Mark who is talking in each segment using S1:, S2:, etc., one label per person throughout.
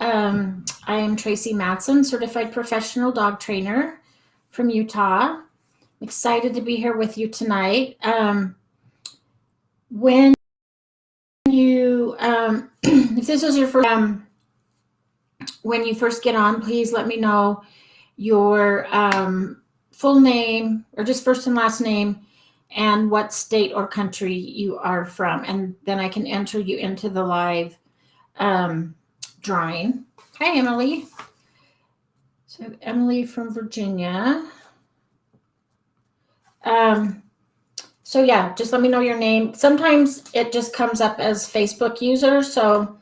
S1: I am Tracy Madsen, certified professional dog trainer from Utah. I'm excited to be here with you tonight. When you, if this is your first, when you first get on, please let me know your full name or just first and last name and what state or country you are from. And then I can enter you into the live drawing. Hi, Emily. So Emily from Virginia. So yeah, just let me know your name. Sometimes it just comes up as Facebook user, so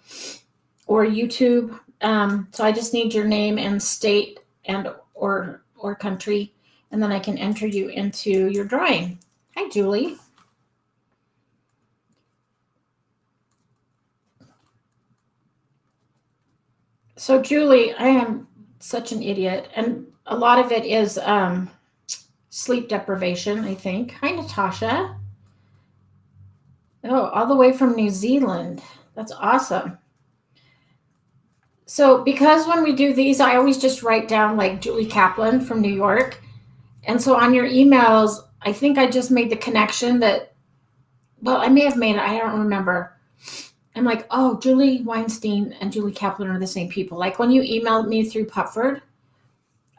S1: or YouTube. So I just need your name and state and or country, and then I can enter you into your drawing. Hi, Julie. So Julie, I am such an idiot, and a lot of it is sleep deprivation, I think. Hi, Natasha. Oh, all the way from New Zealand. That's awesome. So because when we do these, I always just write down like Julie Kaplan from New York. And so on your emails, I think I just made the connection that, well, I may have made it. I don't remember. I'm like, oh, Julie Weinstein and Julie Kaplan are the same people. Like when you emailed me through Pupford,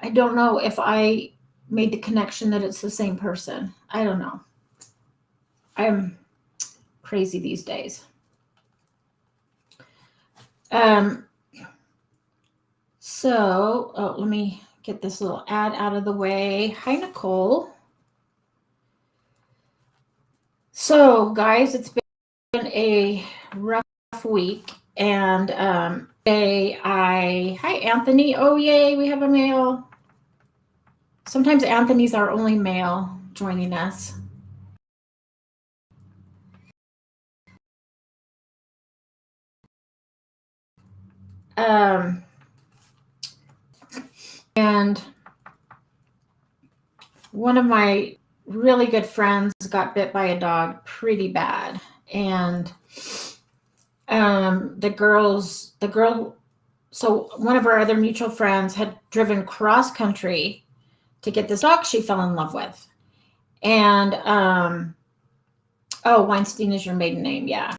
S1: I don't know if I made the connection that it's the same person. I don't know. I'm crazy these days. So let me get this little ad out of the way. Hi, Nicole. So guys, it's been a rough week, and today hi, Anthony. Oh, yay, we have a male. Sometimes Anthony's our only male joining us. And one of my really good friends got bit by a dog pretty bad. And so one of our other mutual friends had driven cross country to get this dog she fell in love with. And, Weinstein is your maiden name. Yeah,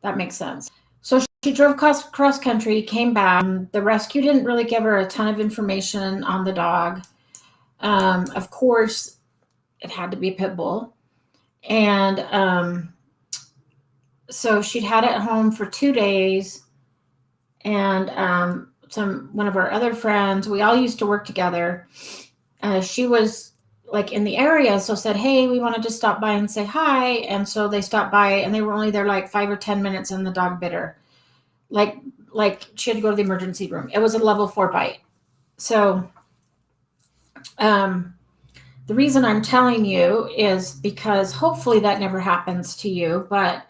S1: that makes sense. So she drove cross country, came back. The rescue didn't really give her a ton of information on the dog. Of course, it had to be a pit bull. And so she'd had it at home for 2 days. And one of our other friends, we all used to work together. She was like in the area, so said, hey, we wanted to stop by and say hi. And so they stopped by, and they were only there like 5 or 10 minutes, and the dog bit her. Like she had to go to the emergency room. It was a level 4 bite. So the reason I'm telling you is because hopefully that never happens to you. But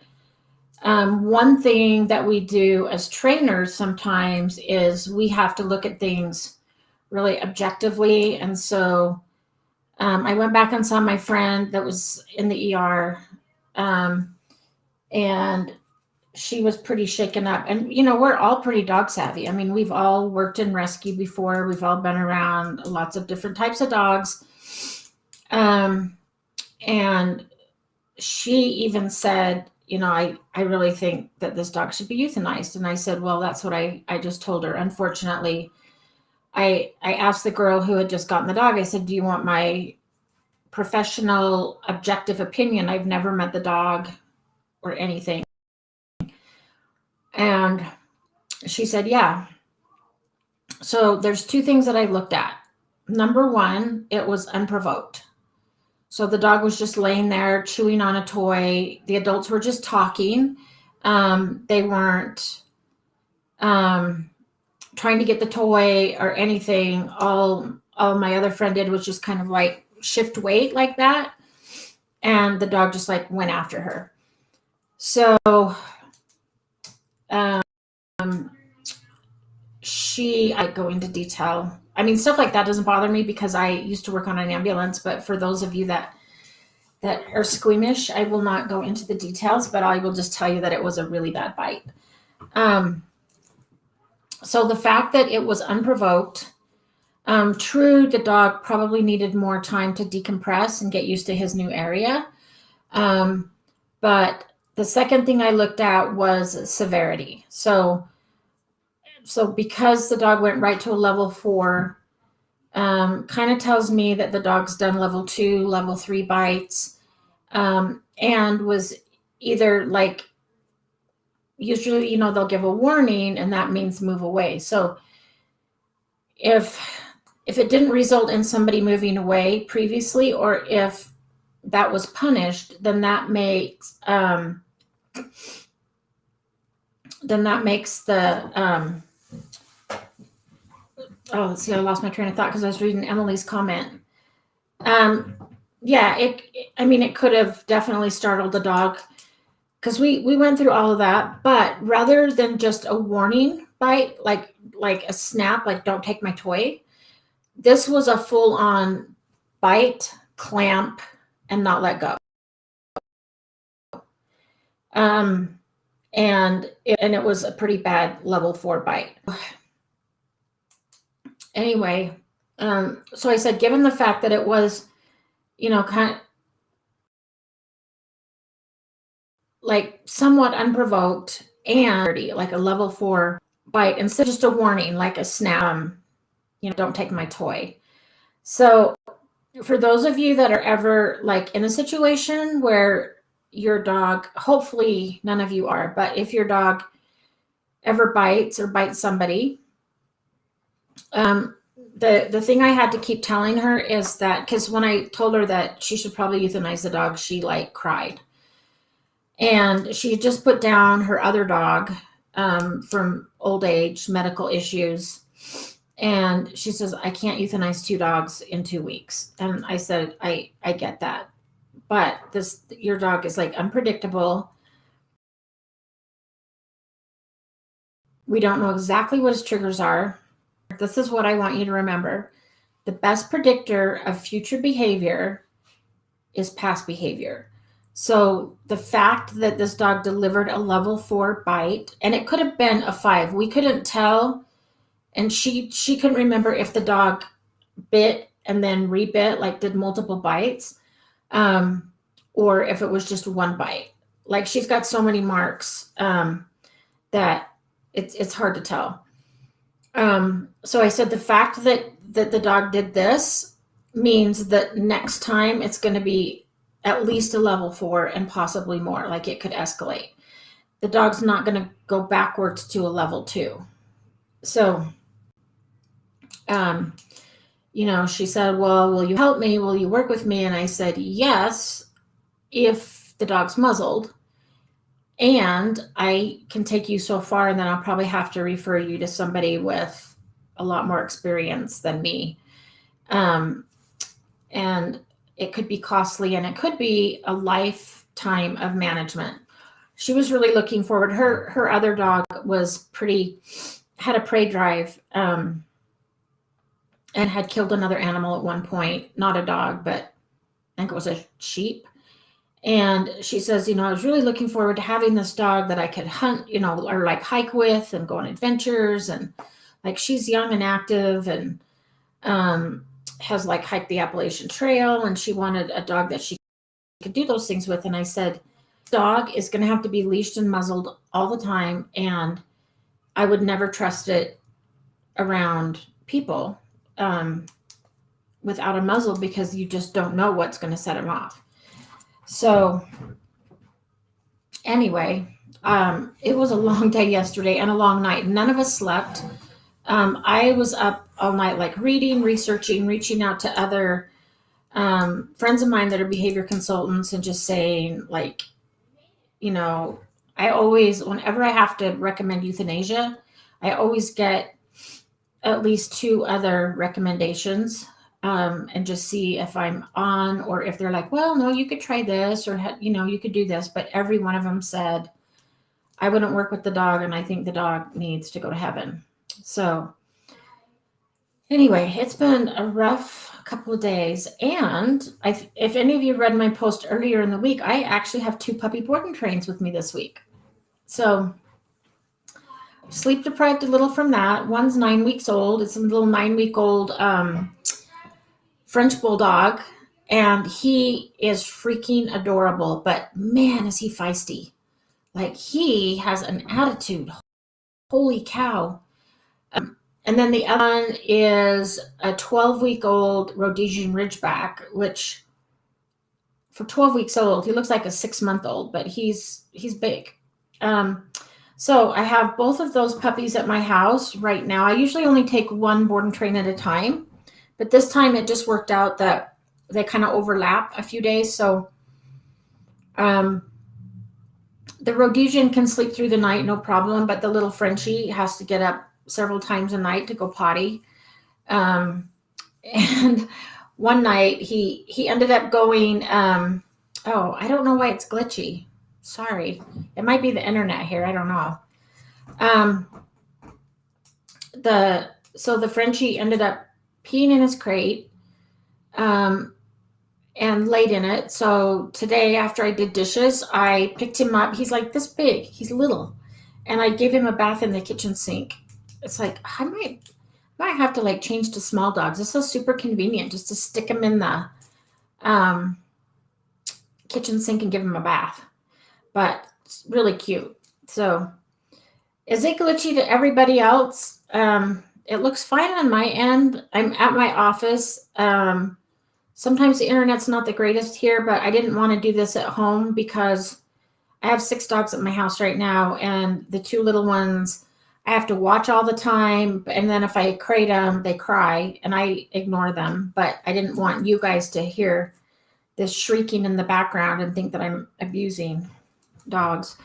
S1: one thing that we do as trainers sometimes is we have to look at things really objectively. And so I went back and saw my friend that was in the ER, and she was pretty shaken up. And, we're all pretty dog savvy. I mean, we've all worked in rescue before. We've all been around lots of different types of dogs. And she even said, I really think that this dog should be euthanized. And I said, well, that's what I just told her. Unfortunately, I asked the girl who had just gotten the dog, I said, do you want my professional objective opinion? I've never met the dog or anything. And she said, yeah. So there's 2 things that I looked at. Number 1, it was unprovoked. So the dog was just laying there chewing on a toy. The adults were just talking. They weren't trying to get the toy or anything. All my other friend did was just kind of like shift weight like that. And the dog just like went after her. So I go into detail. I mean, stuff like that doesn't bother me because I used to work on an ambulance. But for those of you that are squeamish, I will not go into the details, but I will just tell you that it was a really bad bite. So the fact that it was unprovoked, true, the dog probably needed more time to decompress and get used to his new area. But the second thing I looked at was severity. So because the dog went right to a level 4, kind of tells me that the dog's done level 2, level 3 bites, and was either like, usually, they'll give a warning and that means move away. So if it didn't result in somebody moving away previously, or if that was punished, then that makes the oh, let's see, I lost my train of thought because I was reading Emily's comment. Yeah, it could have definitely startled the dog, because we went through all of that. But rather than just a warning bite, like a snap, like don't take my toy, this was a full-on bite, clamp, and not let go. And it was a pretty bad level 4 bite. Anyway, so I said, given the fact that it was, kind of like somewhat unprovoked and like a level 4 bite, instead of just a warning, like a snap, don't take my toy. So for those of you that are ever like in a situation where your dog, hopefully none of you are, but if your dog ever bites or bites somebody, the thing I had to keep telling her is that, because when I told her that she should probably euthanize the dog, she like cried. And she just put down her other dog from old age, medical issues. And she says, I can't euthanize 2 dogs in 2 weeks. And I said, I get that. But your dog is like unpredictable. We don't know exactly what his triggers are. This is what I want you to remember. The best predictor of future behavior is past behavior. So the fact that this dog delivered a level 4 bite, and it could have been a 5, we couldn't tell. And she couldn't remember if the dog bit and then rebit, like did multiple bites, or if it was just one bite. Like, she's got so many marks that it's hard to tell. So I said the fact that the dog did this means that next time it's going to be at least a level 4 and possibly more. Like, it could escalate. The dog's not going to go backwards to a level 2. So, she said, well, will you help me? Will you work with me? And I said, yes, if the dog's muzzled. And I can take you so far, and then I'll probably have to refer you to somebody with a lot more experience than me. And it could be costly, and it could be a lifetime of management. She was really looking forward. Her other dog had a prey drive, and had killed another animal at one point. Not a dog, but I think it was a sheep. And she says, I was really looking forward to having this dog that I could hunt, or like hike with and go on adventures. And like, she's young and active, and has like hiked the Appalachian Trail, and she wanted a dog that she could do those things with. And I said, dog is going to have to be leashed and muzzled all the time, and I would never trust it around people without a muzzle, because you just don't know what's going to set him off. So anyway, it was a long day yesterday and a long night. None of us slept. I was up all night, like reading, researching, reaching out to other friends of mine that are behavior consultants, and just saying, like, I always, whenever I have to recommend euthanasia, I always get at least 2 other recommendations, and just see if I'm on, or if they're like, well, no, you could try this, or, you could do this. But every one of them said, I wouldn't work with the dog, and I think the dog needs to go to heaven. So anyway, it's been a rough couple of days. And if any of you read my post earlier in the week, I actually have 2 puppy board and trains with me this week. So Sleep deprived a little from that. One's 9 weeks old. It's a little 9-week-old French bulldog, and he is freaking adorable. But man, is he feisty! Like, he has an attitude. Holy cow! And then the other one is a 12-week-old Rhodesian Ridgeback, which for 12 weeks old, he looks like a 6-month-old, but he's big. So I have both of those puppies at my house right now. I usually only take one board and train at a time, but this time it just worked out that they kind of overlap a few days. So the Rhodesian can sleep through the night, no problem, but the little Frenchie has to get up several times a night to go potty. And one night he ended up going, oh, I don't know why it's glitchy. Sorry. It might be the internet here. I don't know. So the Frenchie ended up peeing in his crate, and laid in it. So today, after I did dishes, I picked him up. He's like this big. He's little. And I gave him a bath in the kitchen sink. It's like, I might have to like change to small dogs. This is super convenient just to stick him in the kitchen sink and give him a bath. But it's really cute. So is it glitchy to everybody else? It looks fine on my end. I'm at my office. Sometimes the internet's not the greatest here, but I didn't want to do this at home because I have 6 dogs at my house right now, and the 2 little ones I have to watch all the time. And then if I crate them, they cry, and I ignore them. But I didn't want you guys to hear this shrieking in the background and think that I'm abusing dogs.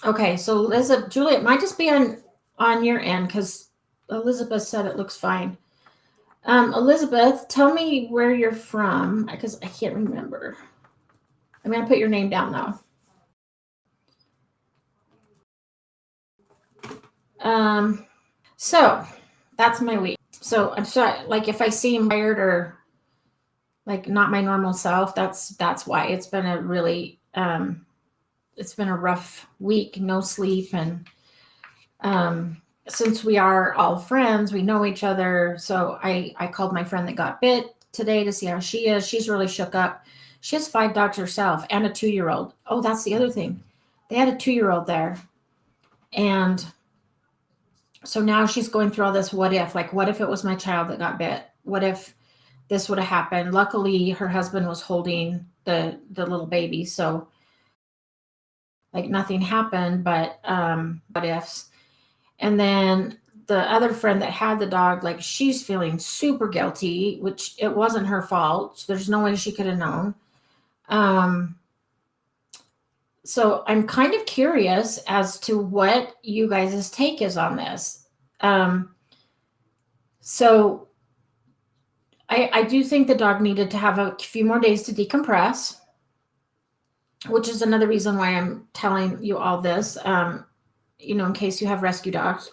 S1: Okay, so Julie, it might just be on your end because Elizabeth said it looks fine. Elizabeth, tell me where you're from because I can't remember. I'm going to put your name down though. So that's my week. So I'm sorry, like if I seem tired or like not my normal self, that's why. It's been a really, it's been a rough week, no sleep. And since we are all friends, we know each other. So I called my friend that got bit today to see how she is. She's really shook up. She has 5 dogs herself and a 2-year-old. Oh, that's the other thing. They had a 2-year-old there. And so now she's going through all this what if, like, what if it was my child that got bit? What if this would have happened? Luckily, her husband was holding the little baby. So like nothing happened, but what ifs. And then the other friend that had the dog, like she's feeling super guilty, which it wasn't her fault. There's no way she could have known. So I'm kind of curious as to what you guys' take is on this. So I do think the dog needed to have a few more days to decompress, which is another reason why I'm telling you all this, in case you have rescue dogs.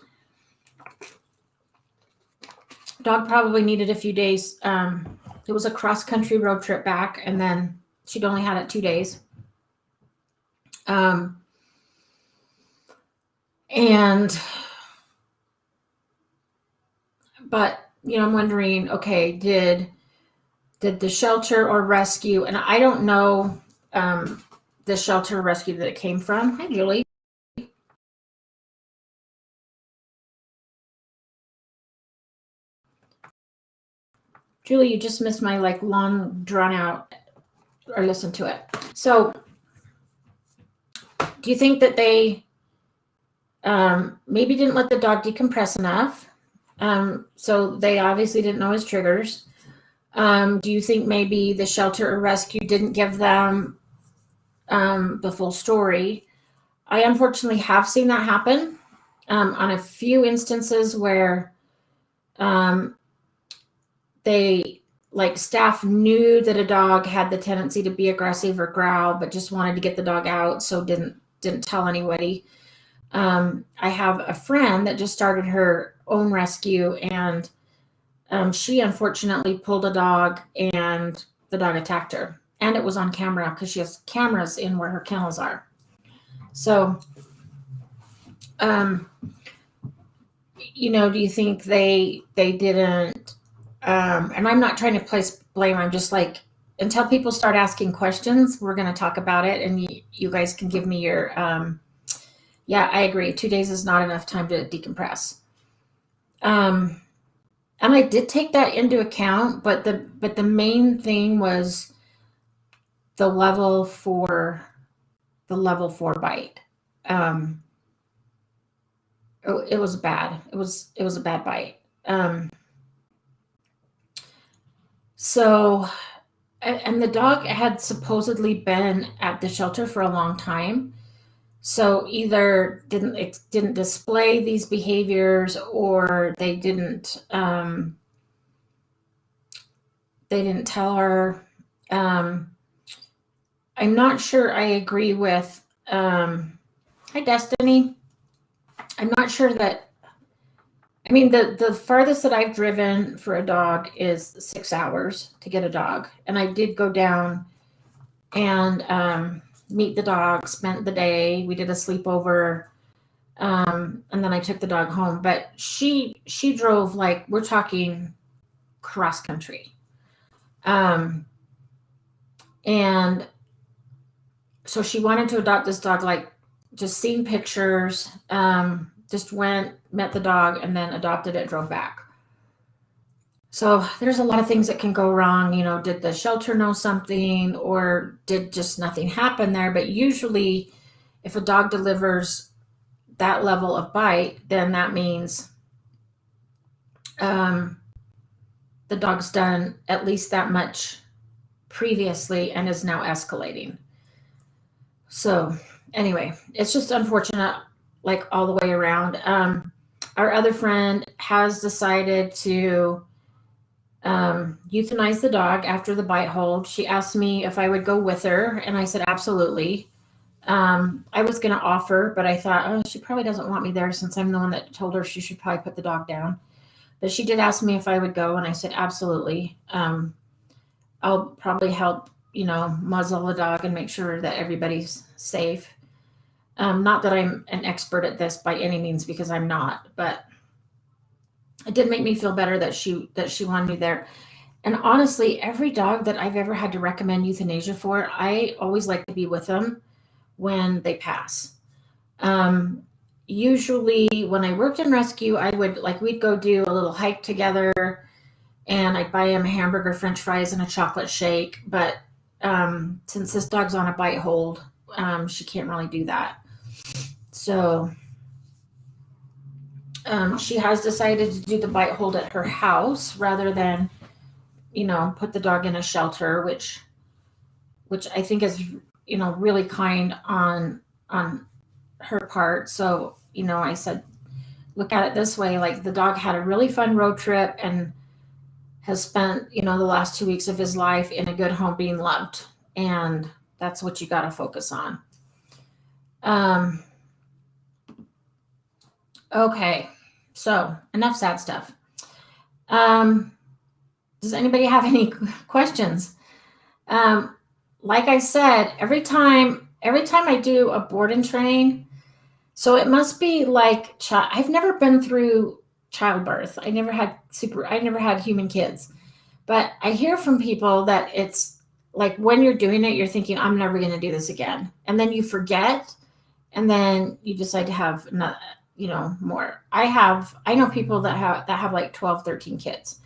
S1: Dog probably needed a few days. It was a cross-country road trip back, and then she'd only had it 2 days. But I'm wondering, okay, did the shelter or rescue, and I don't know the shelter or rescue that it came from. Hi, Julie. Julie, you just missed my like long drawn out, or listen to it. So do you think that they maybe didn't let the dog decompress enough? So they obviously didn't know his triggers. Do you think maybe the shelter or rescue didn't give them the full story? I unfortunately have seen that happen on a few instances where staff knew that a dog had the tendency to be aggressive or growl, but just wanted to get the dog out, so didn't tell anybody. I have a friend that just started her own rescue, and she unfortunately pulled a dog, and the dog attacked her, and it was on camera because she has cameras in where her kennels are. So Um, do you think they didn't? And I'm not trying to place blame. I'm just like, until people start asking questions, we're going to talk about it, and you guys can give me your. Yeah, I agree. 2 days is not enough time to decompress. And I did take that into account, but the main thing was the level 4 bite. Um, it was bad. It was a bad bite. So, and the dog had supposedly been at the shelter for a long time. So either didn't display these behaviors, or they didn't tell her. I'm not sure I agree with. Hi, Destiny. I'm not sure that. I mean, the farthest that I've driven for a dog is 6 hours to get a dog, and I did go down and meet the dog, spent the day. We did a sleepover, and then I took the dog home. But she drove, like, we're talking cross country, and so she wanted to adopt this dog, like, just seeing pictures, just went, met the dog, and then adopted it, drove back. So there's a lot of things that can go wrong. Did the shelter know something, or did just nothing happen there? But usually, if a dog delivers that level of bite, then that means the dog's done at least that much previously and is now escalating. So anyway, it's just unfortunate, like, all the way around. Our other friend has decided to euthanize the dog after the bite hold. She asked me if I would go with her, and I said absolutely. I was going to offer, but I thought, oh, she probably doesn't want me there, since I'm the one that told her she should probably put the dog down. But she did ask me if I would go, and I said absolutely. I'll probably help, muzzle the dog and make sure that everybody's safe. Not that I'm an expert at this by any means, because I'm not, but it did make me feel better that she wanted me there. And honestly, every dog that I've ever had to recommend euthanasia for, I always like to be with them when they pass. Usually when I worked in rescue, we'd go do a little hike together, and I'd buy him a hamburger, French fries, and a chocolate shake. But since this dog's on a bite hold, she can't really do that. So she has decided to do the bite hold at her house rather than, put the dog in a shelter, which I think is, really kind on her part. So, I said, look at it this way, like, the dog had a really fun road trip and has spent, the last 2 weeks of his life in a good home being loved. And that's what you got to focus on. Okay. So enough sad stuff. Does anybody have any questions? Like I said, every time I do a board and train, so it must be like, I've never been through childbirth. I never had human kids, but I hear from people that it's like, when you're doing it, you're thinking, I'm never going to do this again. And then you forget, and then you decide to have more. I know people that have like 12, 13 kids.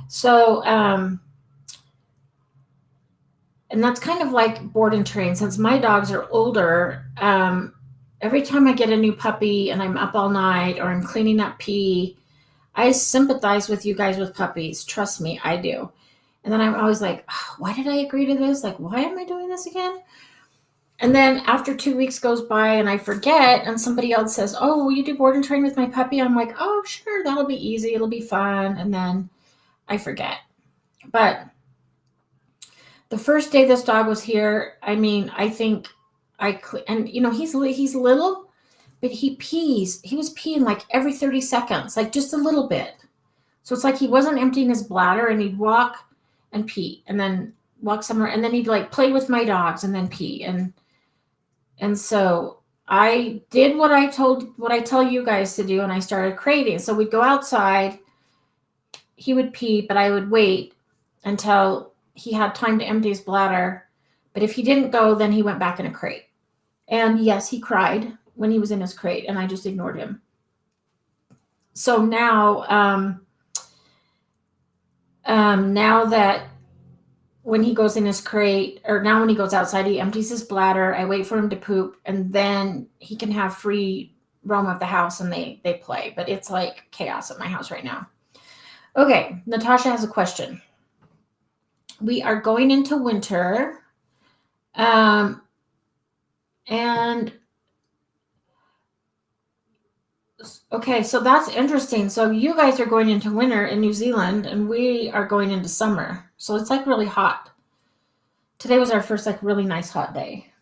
S1: So, and that's kind of like board and train. Since my dogs are older, every time I get a new puppy and I'm up all night, or I'm cleaning up pee, I sympathize with you guys with puppies. Trust me, I do. And then I'm always like, oh, why did I agree to this? Like, why am I doing this again? And then after 2 weeks goes by and I forget, and somebody else says, oh, will you do board and train with my puppy? I'm like, oh, sure, that'll be easy. It'll be fun. And then I forget. But the first day this dog was here, I mean, I think he's little, but he pees. He was peeing like every 30 seconds, like just a little bit. So it's like he wasn't emptying his bladder, and he'd walk and pee, and then walk somewhere, and then he'd like play with my dogs and then pee. And so I did what I tell you guys to do, and I started crating. So we'd go outside, he would pee, but I would wait until he had time to empty his bladder. But if he didn't go, then he went back in a crate. And yes, he cried when he was in his crate, and I just ignored him. So now that when he goes in his crate, or now when he goes outside, he empties his bladder. I wait for him to poop, and then he can have free roam of the house, and they play. But it's like chaos at my house right now. Okay, Natasha has a question. We are going into winter, and okay, so that's interesting. So you guys are going into winter in New Zealand, and we are going into summer. So it's like really hot. Today was our first like really nice hot day.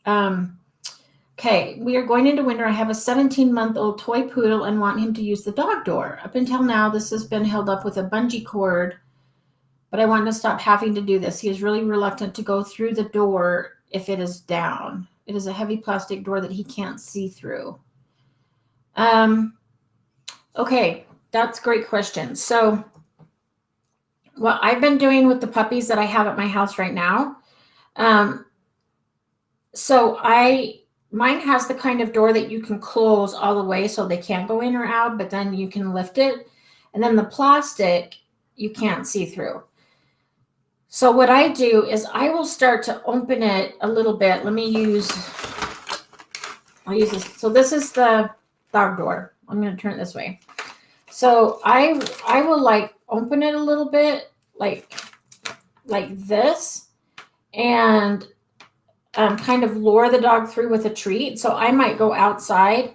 S1: Okay, we are going into winter. I have a 17-month-old toy poodle and want him to use the dog door. Up until now, this has been held up with a bungee cord, but I want to stop having to do this. He is really reluctant to go through the door if it is down. It is a heavy plastic door that he can't see through. Okay, that's a great question. So what I've been doing with the puppies that I have at my house right now, mine has the kind of door that you can close all the way so they can't go in or out, but then you can lift it. And then the plastic, you can't see through. So what I do is I will start to open it a little bit. I'll use this. So this is the dog door. I'm going to turn it this way. So I will like open it a little bit like this, and kind of lure the dog through with a treat. So I might go outside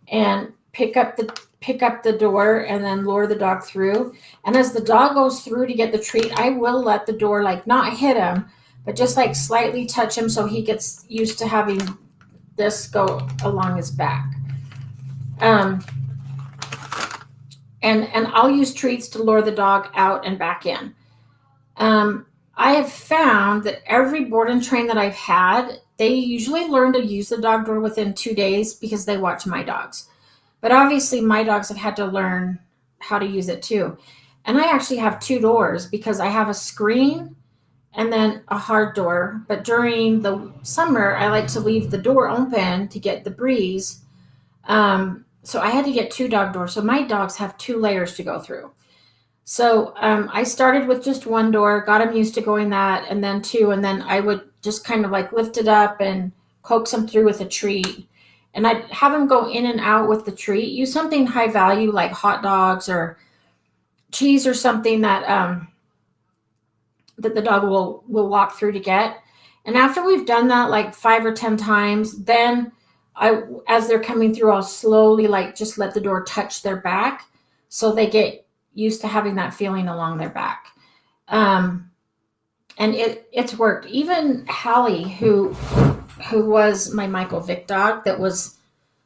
S1: and pick up the door and then lure the dog through. And as the dog goes through to get the treat, I will let the door like not hit him, but just like slightly touch him so he gets used to having this go along his back. And I'll use treats to lure the dog out and back in. I have found that every board and train that I've had, they usually learn to use the dog door within 2 days because they watch my dogs. But obviously my dogs have had to learn how to use it too. And I actually have 2 doors because I have a screen and then a hard door. But during the summer, I like to leave the door open to get the breeze. So I had to get 2 dog doors. So my dogs have 2 layers to go through. So I started with just 1 door, got them used to going that, and then 2, and then I would just kind of like lift it up and coax them through with a treat. And I'd have them go in and out with the treat. Use something high value like hot dogs or cheese or something that that the dog will walk through to get. And after we've done that like 5 or 10 times, then as they're coming through, I'll slowly like just let the door touch their back so they get used to having that feeling along their back. And it's worked. Even Hallie, who was my Michael Vick dog that was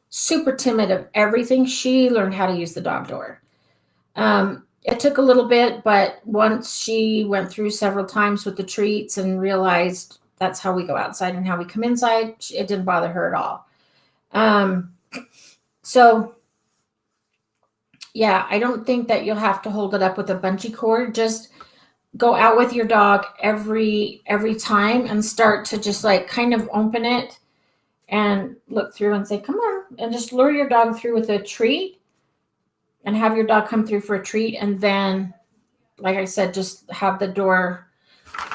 S1: super timid of everything, she learned how to use the dog door. It took a little bit, but once she went through several times with the treats and realized that's how we go outside and how we come inside, it didn't bother her at all. So yeah, I don't think that you'll have to hold it up with a bungee cord. Just go out with your dog every time and start to just like kind of open it and look through and say, come on, and just lure your dog through with a treat and have your dog come through for a treat. And then, like I said, just have the door.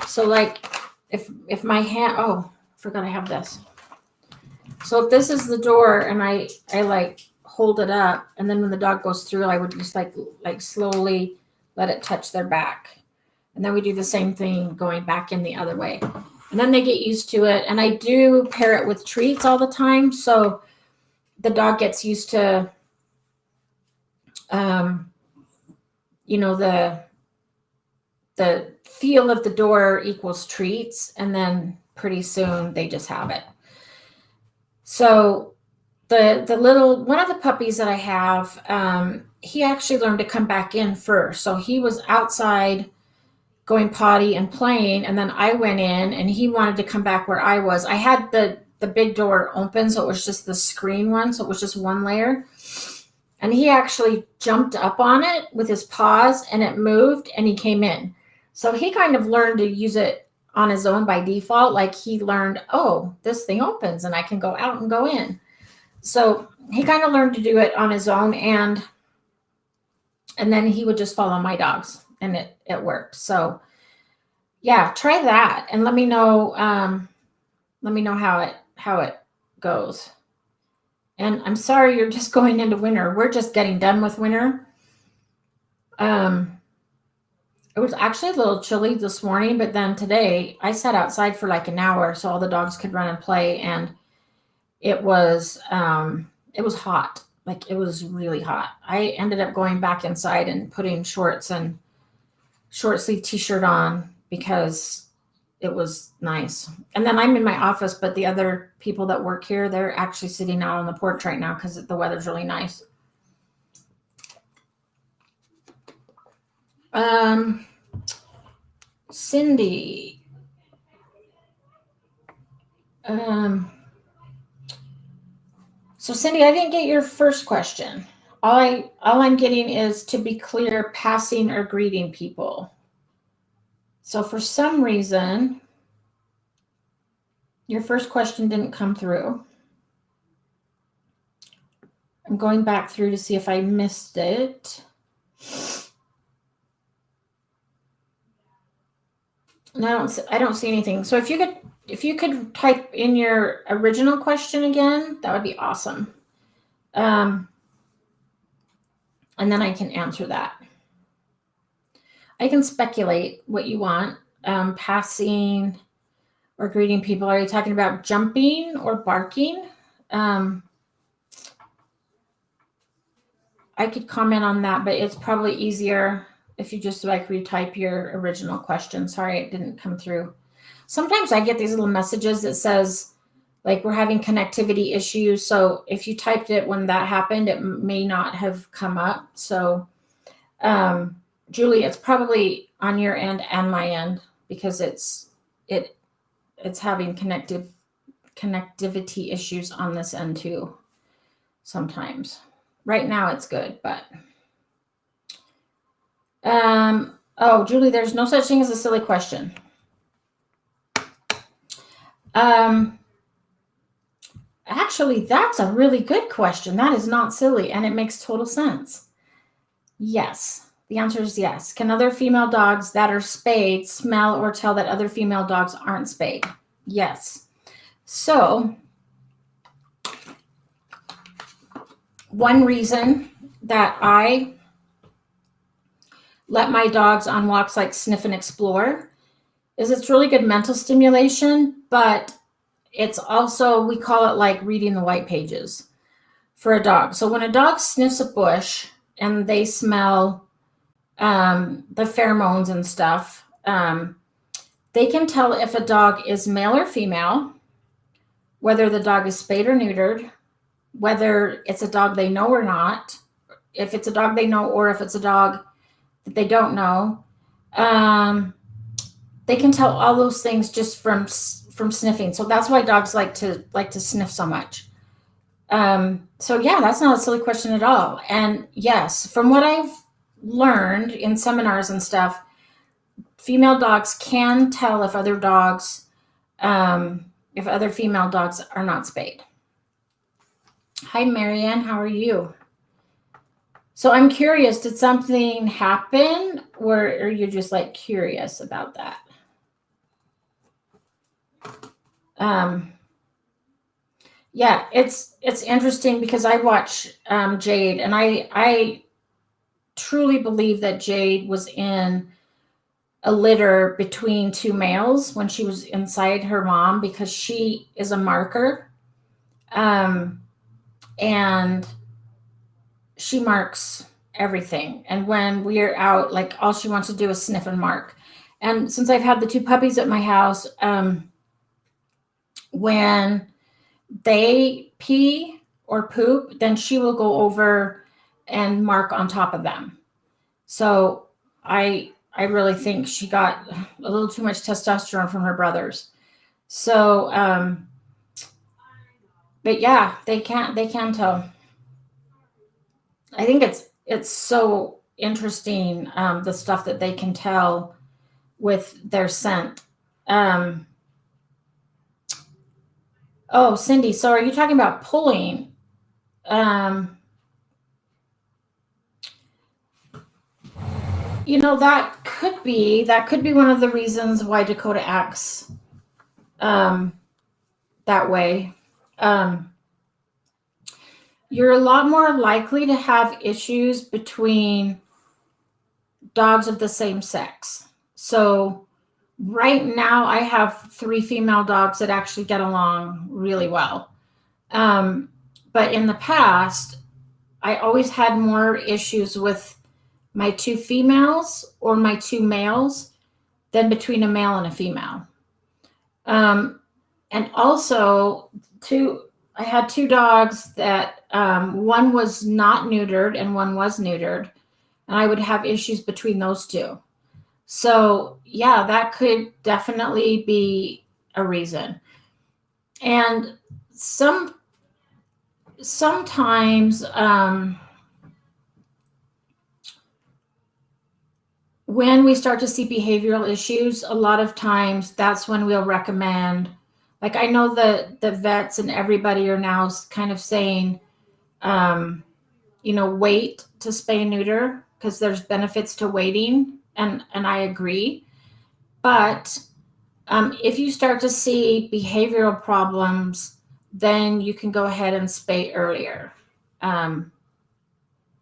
S1: So like if my hand, oh, forgot I have this. So if this is the door and I like hold it up, and then when the dog goes through, I would just like slowly let it touch their back. And then we do the same thing going back in the other way. And then they get used to it. And I do pair it with treats all the time. So the dog gets used to, the feel of the door equals treats. And then pretty soon they just have it. So the little, one of the puppies that I have, he actually learned to come back in first. So he was outside going potty and playing, and then I went in and he wanted to come back where I was. I had the the big door open, so it was just the screen one, so it was just one layer. And he actually jumped up on it with his paws, and it moved, and he came in. So he kind of learned to use it on his own by default. Like he learned, oh, this thing opens and I can go out and go in. So he kind of learned to do it on his own, and then he would just follow my dogs, and it worked. So yeah, try that and let me know how it goes. And I'm sorry you're just going into winter. We're just getting done with winter. It was actually a little chilly this morning, but then today I sat outside for like an hour so all the dogs could run and play, and it was hot. Like it was really hot. I ended up going back inside and putting shorts and short sleeve t-shirt on because it was nice. And then I'm in my office, but the other people that work here, they're actually sitting out on the porch right now because the weather's really nice. Cindy. So Cindy, I didn't get your first question. All I'm getting is, to be clear, passing or greeting people. So for some reason, your first question didn't come through. I'm going back through to see if I missed it. No, I don't see anything. So if you could type in your original question again, that would be awesome. And then I can answer that. I can speculate what you want. Passing or greeting people. Are you talking about jumping or barking? I could comment on that, but it's probably easier if you just like retype your original question. Sorry, it didn't come through. Sometimes I get these little messages that says, like, we're having connectivity issues. So if you typed it when that happened, it may not have come up. So, Julie, it's probably on your end and my end because it's having connectivity issues on this end too. Sometimes. Right now it's good, but oh, Julie, there's no such thing as a silly question. Actually, that's a really good question. That is not silly, and it makes total sense. Yes, the answer is yes. Can other female dogs that are spayed smell or tell that other female dogs aren't spayed? Yes. So one reason that I let my dogs on walks like sniff and explore is it's really good mental stimulation, but it's also, we call it like reading the white pages for a dog. So when a dog sniffs a bush and they smell the pheromones and stuff, they can tell if a dog is male or female, whether the dog is spayed or neutered, whether it's a dog they know or not, if it's a dog they know or if it's a dog that they don't know. They can tell all those things just from sniffing. So that's why dogs like to sniff so much. So yeah, that's not a silly question at all. And yes, from what I've learned in seminars and stuff, female dogs can tell if other dogs, if other female dogs are not spayed. Hi, Marianne, how are you? So I'm curious, did something happen, or are you just like curious about that? Yeah, it's interesting because I watch Jade, and I truly believe that Jade was in a litter between two males when she was inside her mom, because she is a marker, and she marks everything. And when we're out, like, all she wants to do is sniff and mark. And since I've had the two puppies at my house, when they pee or poop, then she will go over and mark on top of them. So I really think she got a little too much testosterone from her brothers. So But yeah, they can tell. I think it's so interesting, the stuff that they can tell with their scent. Um, oh, Cindy, so are you talking about pulling? Um, that could be one of the reasons why Dakota acts um, that way. Um, you're a lot more likely to have issues between dogs of the same sex. So right now, I have 3 female dogs that actually get along really well. Um, but in the past, I always had more issues with my 2 females or my 2 males than between a male and a female. Um, and also, I had 2 dogs that one was not neutered and one was neutered, and I would have issues between those 2. So yeah, that could definitely be a reason. And sometimes when we start to see behavioral issues, a lot of times that's when we'll recommend. Like I know the vets and everybody are now kind of saying, wait to spay and neuter because there's benefits to waiting, and I agree. But if you start to see behavioral problems, then you can go ahead and spay earlier. Um,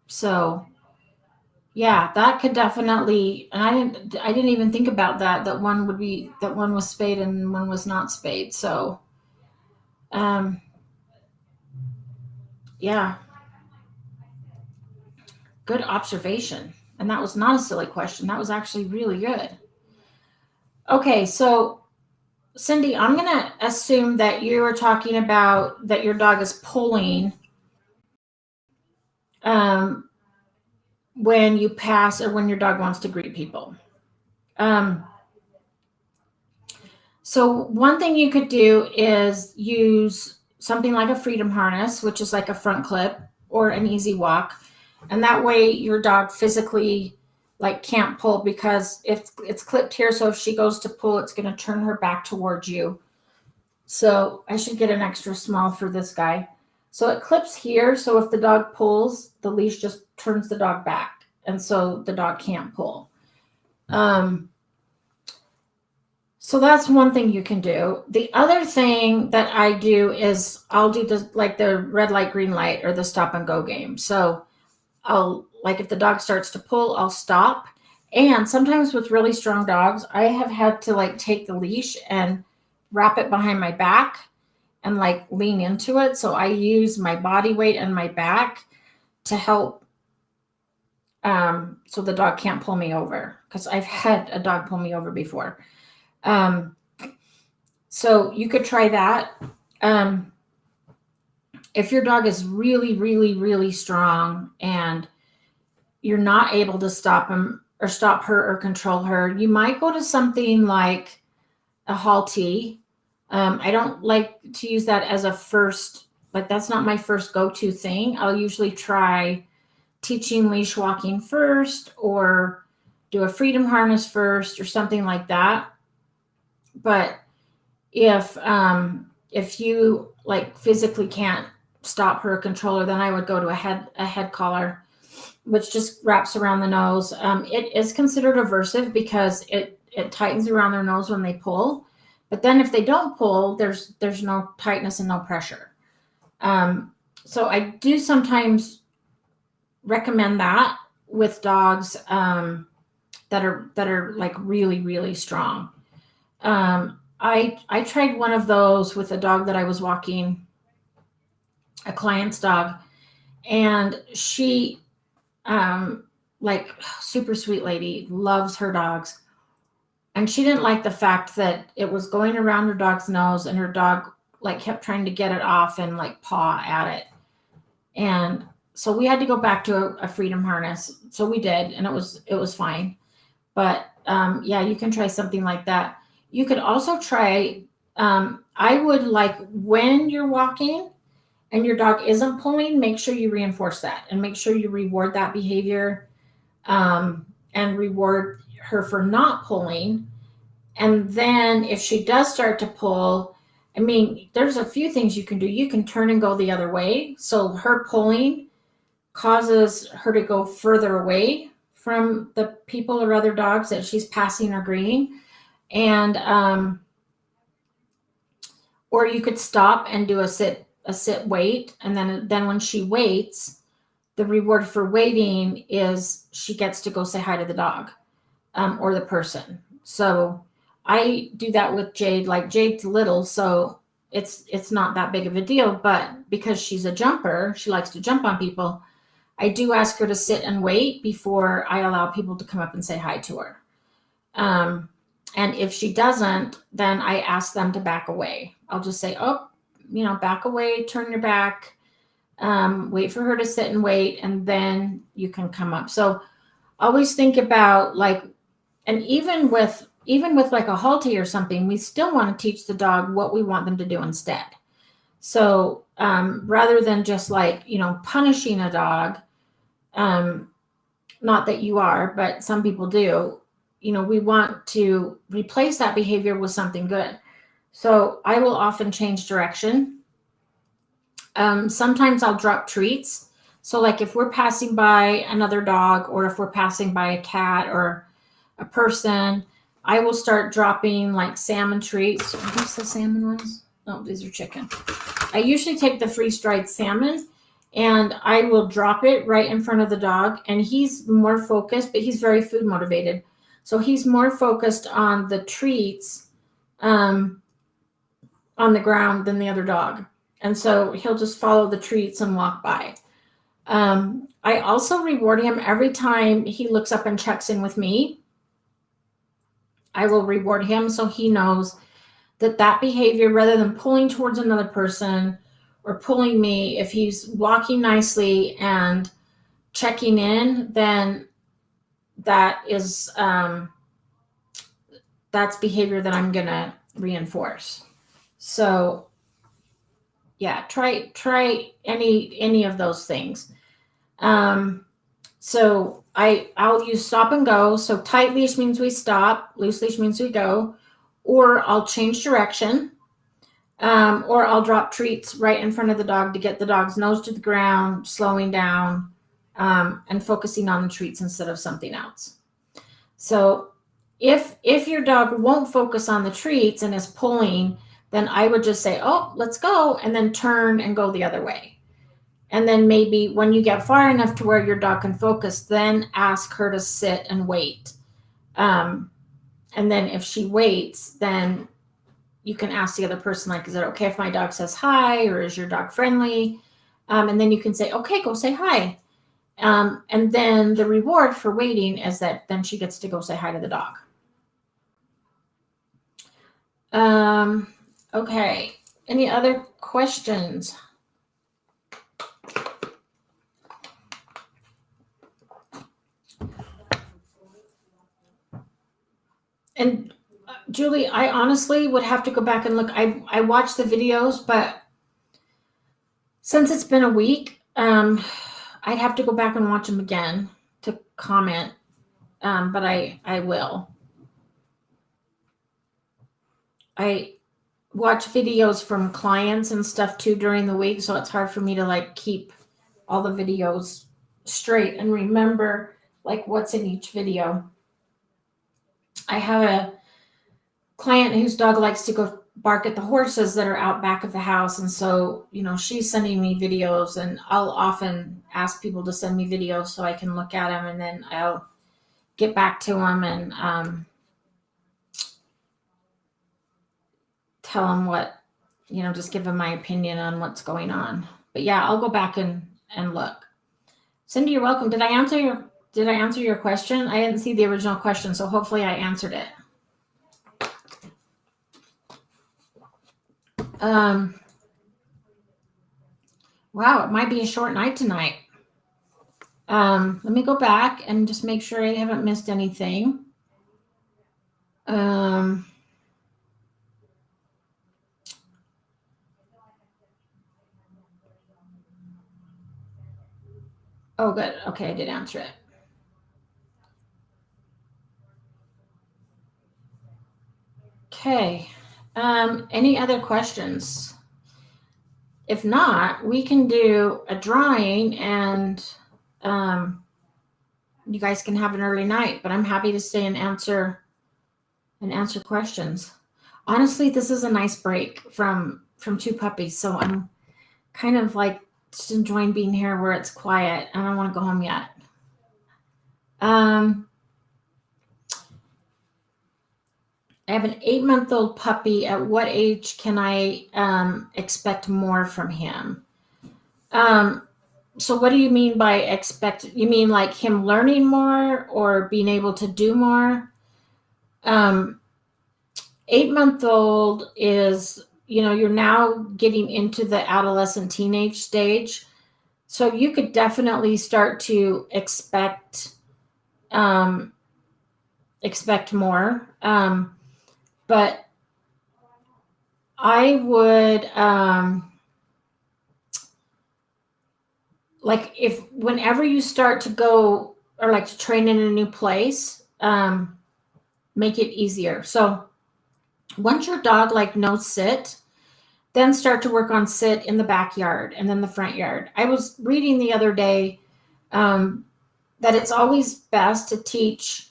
S1: so yeah, that could definitely. And I didn't even think about that. That one was spayed and one was not spayed. So um, yeah, good observation. And that was not a silly question. That was actually really good. Okay, so Cindy, I'm going to assume that you were talking about that your dog is pulling um, when you pass or when your dog wants to greet people. Um, so one thing you could do is use something like a freedom harness, which is like a front clip or an easy walk. And that way your dog physically can't pull because if it's clipped here, so if she goes to pull, it's going to turn her back towards you. So I should get an extra small for this guy. So it clips here. So if the dog pulls, the leash just turns the dog back. And so the dog can't pull. So that's one thing you can do. The other thing that I do is I'll do the red light, green light, or the stop and go game. So I'll if the dog starts to pull, I'll stop. And sometimes with really strong dogs, I have had to take the leash and wrap it behind my back and lean into it. So I use my body weight and my back to help so the dog can't pull me over, because I've had a dog pull me over before. So you could try that. If your dog is really, really, really strong and you're not able to stop him or stop her or control her, you might go to something like a Halti. I don't like to use that as a first, that's not my first go-to thing. I'll usually try teaching leash walking first, or do a freedom harness first, or something like that. But if you physically can't stop her or control her, then I would go to a head collar, which just wraps around the nose. It is considered aversive because it tightens around their nose when they pull. But then if they don't pull, there's no tightness and no pressure. So I do sometimes recommend that with dogs that are really, really strong. I tried one of those with a dog that I was walking, a client's dog, and she super sweet lady, loves her dogs. And she didn't like the fact that it was going around her dog's nose and her dog kept trying to get it off and paw at it. And so we had to go back to a freedom harness. So we did, and it was fine. But yeah, you can try something like that. You could also try, I would when you're walking, and your dog isn't pulling, make sure you reinforce that and make sure you reward that behavior, and reward her for not pulling. And then if she does start to pull, I mean, there's a few things you can do. You can turn and go the other way. So her pulling causes her to go further away from the people or other dogs that she's passing or greeting. And, or you could stop and do a sit wait. And then when she waits, the reward for waiting is she gets to go say hi to the dog, or the person. So I do that with Jade. Like, Jade's little, so it's not that big of a deal, but because she's a jumper, she likes to jump on people. I do ask her to sit and wait before I allow people to come up and say hi to her. And if she doesn't, then I ask them to back away. I'll just say, oh, back away, turn your back, wait for her to sit and wait, and then you can come up. So always think about, like, and even with like a halty or something, we still want to teach the dog what we want them to do instead. So rather than just like, punishing a dog, not that you are, but some people do, we want to replace that behavior with something good. So I will often change direction. Sometimes I'll drop treats. So like if we're passing by another dog, or if we're passing by a cat or a person, I will start dropping like salmon treats. Are these the salmon ones? No, these are chicken. I usually take the freeze-dried salmon and I will drop it right in front of the dog. And he's more focused, but he's very food motivated. So he's more focused on the treats on the ground than the other dog. And so he'll just follow the treats and walk by. I also reward him every time he looks up and checks in with me. I will reward him so he knows that behavior, rather than pulling towards another person or pulling me, if he's walking nicely and checking in, then that is that's behavior that I'm gonna reinforce. So yeah, try any of those things. So I'll use stop and go. So tight leash means we stop, loose leash means we go, or I'll change direction, or I'll drop treats right in front of the dog to get the dog's nose to the ground, slowing down, and focusing on the treats instead of something else. So if your dog won't focus on the treats and is pulling, then I would just say, oh, let's go, and then turn and go the other way. And then maybe when you get far enough to where your dog can focus, then ask her to sit and wait. And then if she waits, then you can ask the other person, like, is it okay if my dog says hi, or is your dog friendly? And then you can say, okay, go say hi. And then the reward for waiting is that then she gets to go say hi to the dog. Okay. Any other questions? And Julie, I honestly would have to go back and look. I watched the videos, but since it's been a week, I'd have to go back and watch them again to comment. But I will. I watch videos from clients and stuff too during the week, so it's hard for me to like keep all the videos straight and remember like what's in each video. I have a client whose dog likes to go bark at the horses that are out back of the house, and so she's sending me videos, and I'll often ask people to send me videos so I can look at them, and then I'll get back to them and tell them what, just give them my opinion on what's going on. But yeah, I'll go back and look. Cindy, you're welcome. Did I answer your question? I didn't see the original question, so hopefully I answered it. Wow, it might be a short night tonight. Let me go back and just make sure I haven't missed anything. Oh, good. Okay, I did answer it. Okay. Any other questions? If not, we can do a drawing and you guys can have an early night, but I'm happy to stay and answer questions. Honestly, this is a nice break from two puppies, so I'm kind of like just enjoying being here where it's quiet. I don't want to go home yet. Um, I have an 8-month-old puppy. At what age can I expect more from him? Um, so what do you mean by expect? You mean like him learning more or being able to do more? Um, 8-month old is, you're now getting into the adolescent teenage stage. So you could definitely start to um, expect more. But I would, like, if whenever you start to go or like to train in a new place, make it easier. So once your dog like knows sit, then start to work on sit in the backyard and then the front yard. I was reading the other day um, that it's always best to teach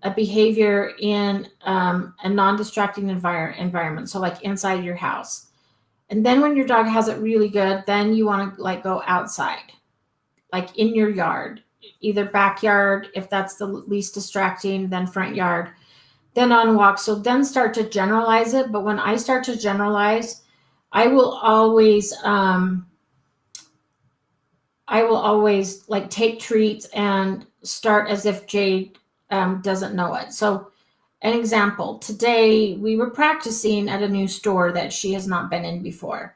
S1: a behavior in a non-distracting environment, so like inside your house. And then when your dog has it really good, then you want to like go outside, like in your yard, either backyard if that's the least distracting, then front yard, then on walk. So then start to generalize it. But when I start to generalize, I will always like take treats and start as if Jade doesn't know it. So an example, today we were practicing at a new store that she has not been in before.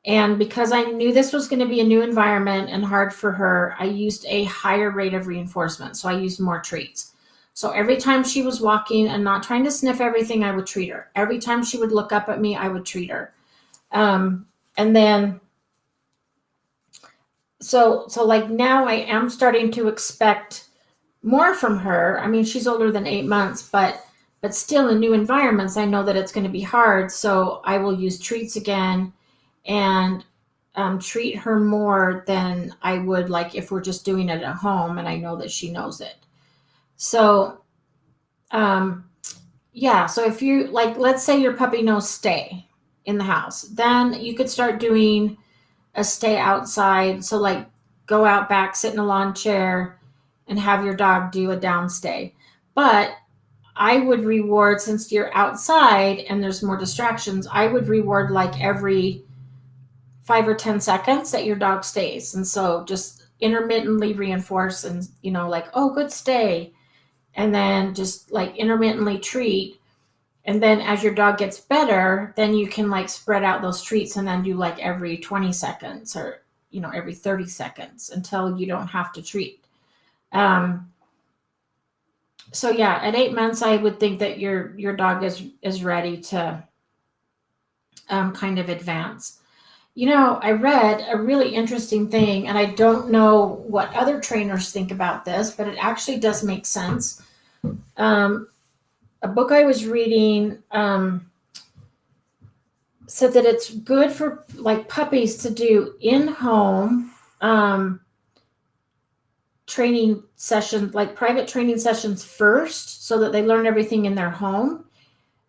S1: And because I knew this was going to be a new environment and hard for her, I used a higher rate of reinforcement. So I used more treats. So every time she was walking and not trying to sniff everything, I would treat her. Every time she would look up at me, I would treat her. And then, so like now I am starting to expect more from her. I mean, she's older than 8 months, but still in new environments, I know that it's going to be hard. So I will use treats again and treat her more than I would like if we're just doing it at home and I know that she knows it. So, yeah. So if you like, let's say your puppy knows stay in the house, then you could start doing a stay outside. So like go out back, sit in a lawn chair and have your dog do a down stay. But I would reward, since you're outside and there's more distractions, I would reward like every 5 or 10 seconds that your dog stays. And so just intermittently reinforce and, like, oh, good stay. And then just like intermittently treat. And then as your dog gets better, then you can like spread out those treats and then do like every 20 seconds or, every 30 seconds until you don't have to treat. So yeah, at 8 months, I would think that your dog is ready to kind of advance. I read a really interesting thing, and I don't know what other trainers think about this, but it actually does make sense. A book I was reading said that it's good for like puppies to do in-home training sessions, like private training sessions first, so that they learn everything in their home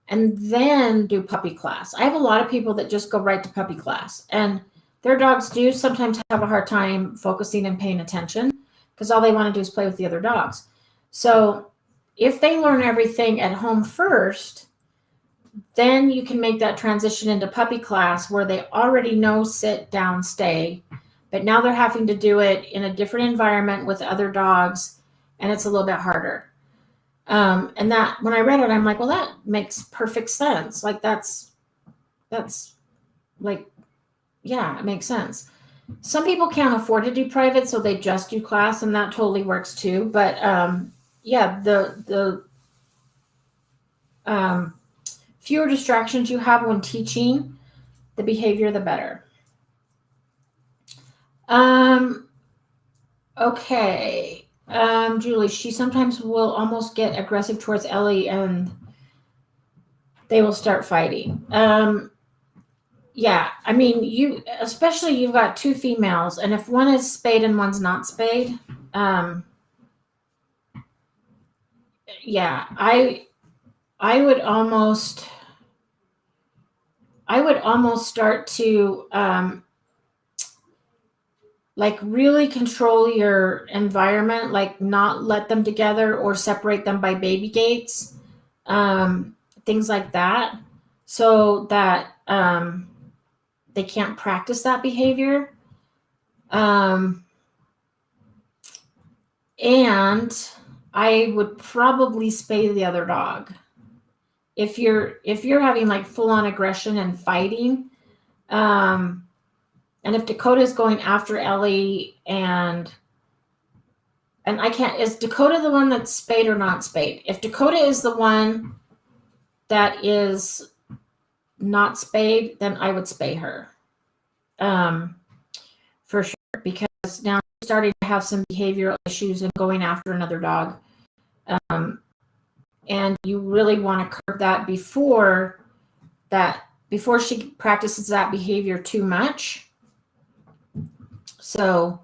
S1: and then do puppy class. I have a lot of people that just go right to puppy class, and their dogs do sometimes have a hard time focusing and paying attention because all they want to do is play with the other dogs. So if they learn everything at home first, then you can make that transition into puppy class where they already know sit, down, stay, but now they're having to do it in a different environment with other dogs, and it's a little bit harder. And that when I read it, I'm like, well, that makes perfect sense. Like that's like, yeah, it makes sense. Some people can't afford to do private, so they just do class, and that totally works too. But yeah, the fewer distractions you have when teaching the behavior, the better. Okay. Julie, she sometimes will almost get aggressive towards Ellie and they will start fighting. Yeah, I mean, especially you've got two females, and if one is spayed and one's not spayed, um, yeah, I would almost, start to like really control your environment, like not let them together or separate them by baby gates, um, things like that, so that they can't practice that behavior. Um, and I would probably spay the other dog if you're having like full on aggression and fighting. Um, and if Dakota's going after Ellie and I can't, is Dakota the one that's spayed or not spayed? If Dakota is the one that is not spayed, then I would spay her. For sure, because now she's starting to have some behavioral issues and going after another dog. And you really want to curb that before she practices that behavior too much. So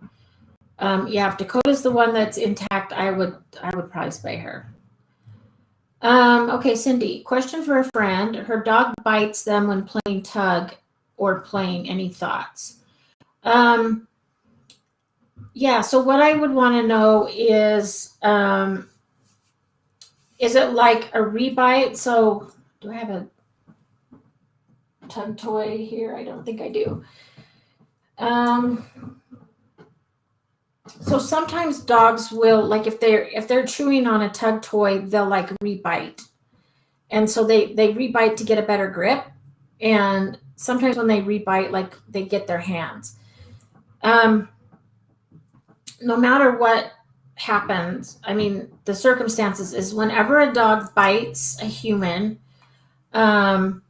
S1: yeah, if Dakota's the one that's intact, I would probably spay her. Okay, Cindy, question for a friend. Her dog bites them when playing tug or playing. Any thoughts? Yeah, so what I would want to know is it like a rebite? So do I have a tug toy here? I don't think I do. So sometimes dogs will, like, if they're chewing on a tug toy, they'll like rebite, and so they rebite to get a better grip. And sometimes when they rebite, like they get their hands. No matter what happens, I mean, the circumstances is whenever a dog bites a human, then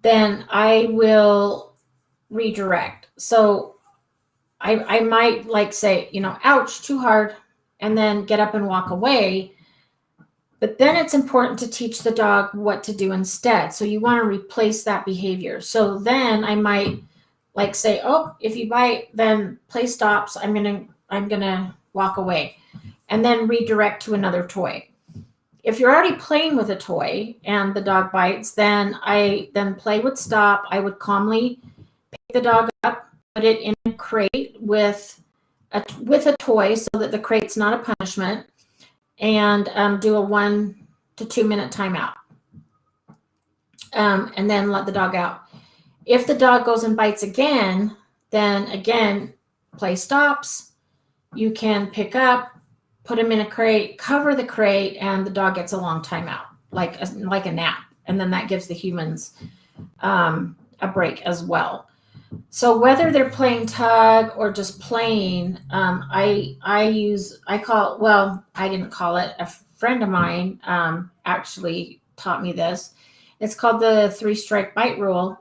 S1: I will redirect. So I might like say, ouch, too hard, and then get up and walk away. But then it's important to teach the dog what to do instead. So you want to replace that behavior. So then I might like say, oh, if you bite, then play stops. I'm gonna walk away, and then redirect to another toy. If you're already playing with a toy and the dog bites, then I play with stop. I would calmly pick the dog up, put it in a crate with a toy so that the crate's not a punishment, and do a 1 to 2 minute timeout, and then let the dog out. If the dog goes and bites again, then again, play stops. You can pick up, put him in a crate, cover the crate, and the dog gets a long timeout, like a nap, and then that gives the humans a break as well. So whether they're playing tug or just playing, I didn't call it. A friend of mine actually taught me this. It's called the 3-strike bite rule.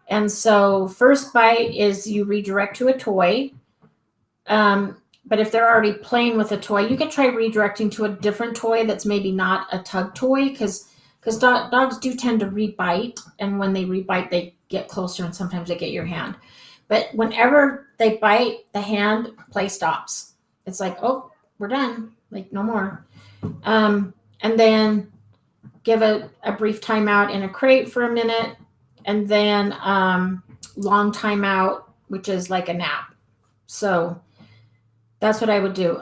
S1: And so first bite is you redirect to a toy. But if they're already playing with a toy, you can try redirecting to a different toy that's maybe not a tug toy, because dogs do tend to rebite, and when they rebite, they get closer and sometimes they get your hand. But whenever they bite the hand, play stops. It's like, oh, we're done, like no more. And then give a brief timeout in a crate for a minute, and then long timeout, which is like a nap. So that's what I would do.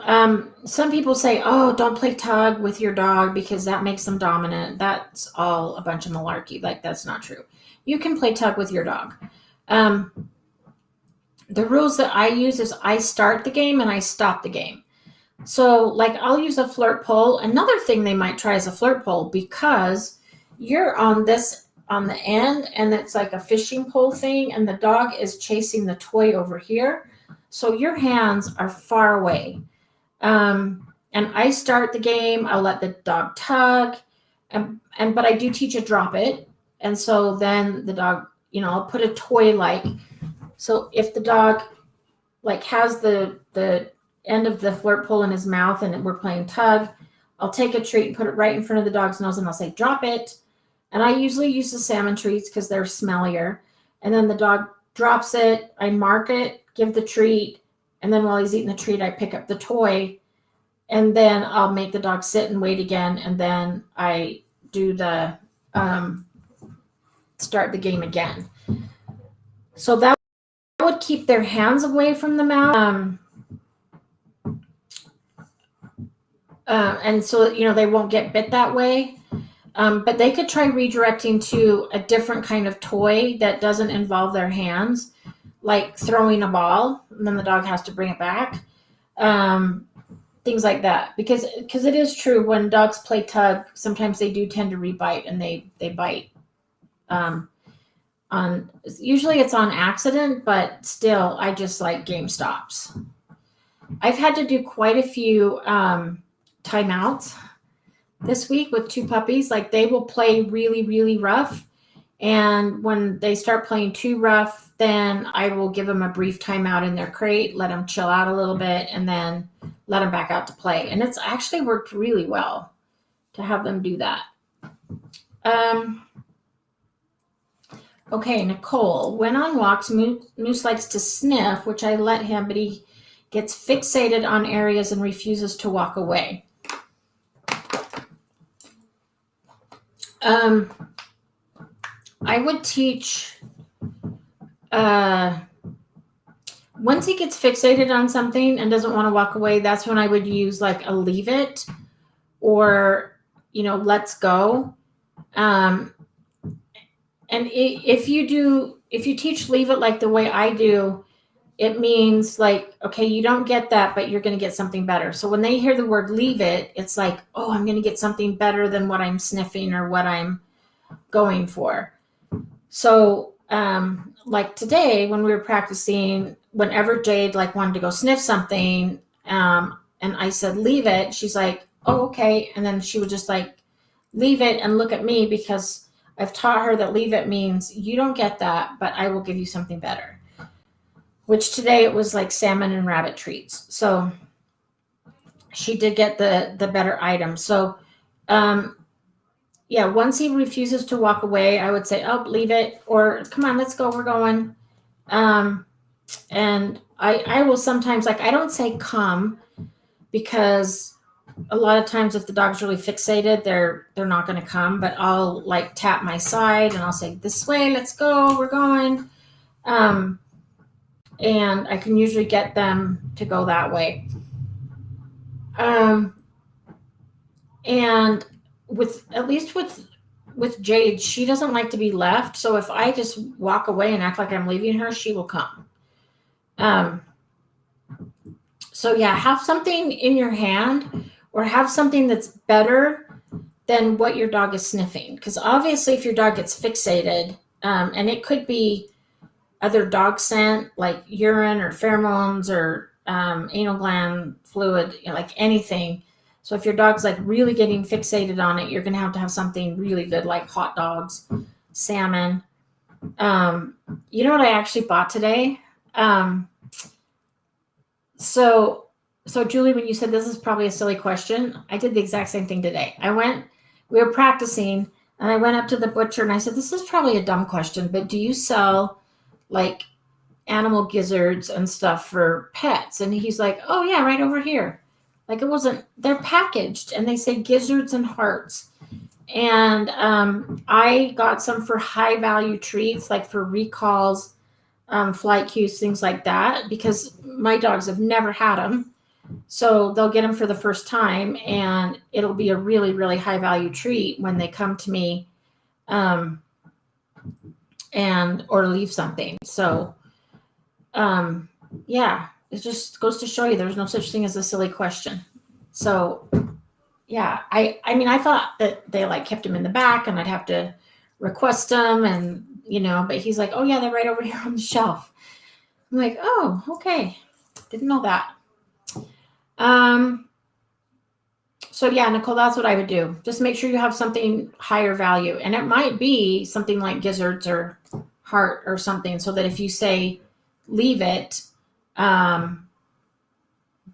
S1: Some people say, oh, don't play tug with your dog because that makes them dominant. That's all a bunch of malarkey. Like, that's not true. You can play tug with your dog. The rules that I use is I start the game and I stop the game. So like I'll use a flirt pole. Another thing they might try is a flirt pole, because you're on the end and it's like a fishing pole thing, and the dog is chasing the toy over here. So your hands are far away. And I start the game. I'll let the dog tug, but I do teach a drop it. And so then the dog, I'll put a toy like, so if the dog like has the end of the flirt pole in his mouth and we're playing tug, I'll take a treat and put it right in front of the dog's nose and I'll say, drop it. And I usually use the salmon treats because they're smellier. And then the dog drops it, I mark it, give the treat, and then while he's eating the treat, I pick up the toy, and then I'll make the dog sit and wait again, and then I do the start the game again. So that would keep their hands away from the mouth. And so, they won't get bit that way. But they could try redirecting to a different kind of toy that doesn't involve their hands, like throwing a ball, and then the dog has to bring it back. Things like that. Because it is true, when dogs play tug, sometimes they do tend to rebite, and they bite. Usually it's on accident, but still, I just like game stops. I've had to do quite a few timeouts this week with 2 puppies. Like, they will play really, really rough. And when they start playing too rough, then I will give them a brief timeout in their crate, let them chill out a little bit, and then let them back out to play. And it's actually worked really well to have them do that. Okay, Nicole. When on walks, Moose likes to sniff, which I let him, but he gets fixated on areas and refuses to walk away. I would teach, once he gets fixated on something and doesn't want to walk away, that's when I would use like a leave it or, let's go. And if you teach leave it like the way I do, it means like, okay, you don't get that, but you're going to get something better. So when they hear the word leave it, it's like, oh, I'm going to get something better than what I'm sniffing or what I'm going for. So like today when we were practicing, whenever Jade wanted to go sniff something, and I said, leave it, she's like, oh, okay. And then she would just leave it and look at me, because I've taught her that leave it means you don't get that, but I will give you something better. Which today it was like salmon and rabbit treats. So she did get the better item. So once he refuses to walk away, I would say, oh, leave it, or come on, let's go, we're going. And I will sometimes, I don't say come, because a lot of times if the dog's really fixated, they're not going to come, but I'll tap my side and I'll say, this way, let's go, we're going. And I can usually get them to go that way. And with Jade, she doesn't like to be left. So if I just walk away and act like I'm leaving her, she will come. Have something in your hand, or have something that's better than what your dog is sniffing. Because obviously if your dog gets fixated, and it could be other dog scent like urine or pheromones or anal gland fluid, anything. So if your dog's really getting fixated on it, you're going to have something really good, like hot dogs, salmon. You know what I actually bought today? So Julie, when you said this is probably a silly question, I did the exact same thing today. We were practicing, and I went up to the butcher and I said, this is probably a dumb question, but do you sell animal gizzards and stuff for pets? And he's like, oh yeah, right over here. They're packaged and they say gizzards and hearts. And I got some for high value treats, like for recalls, flight cues, things like that, because my dogs have never had them. So they'll get them for the first time, and it'll be a really, really high value treat when they come to me or leave something. So it just goes to show you there's no such thing as a silly question. So I thought that they kept him in the back and I'd have to request them, and but he's like, oh yeah, they're right over here on the shelf. I'm like, oh, okay. Didn't know that. Nicole, that's what I would do. Just make sure you have something higher value, and it might be something like gizzards or heart or something, so that if you say leave it,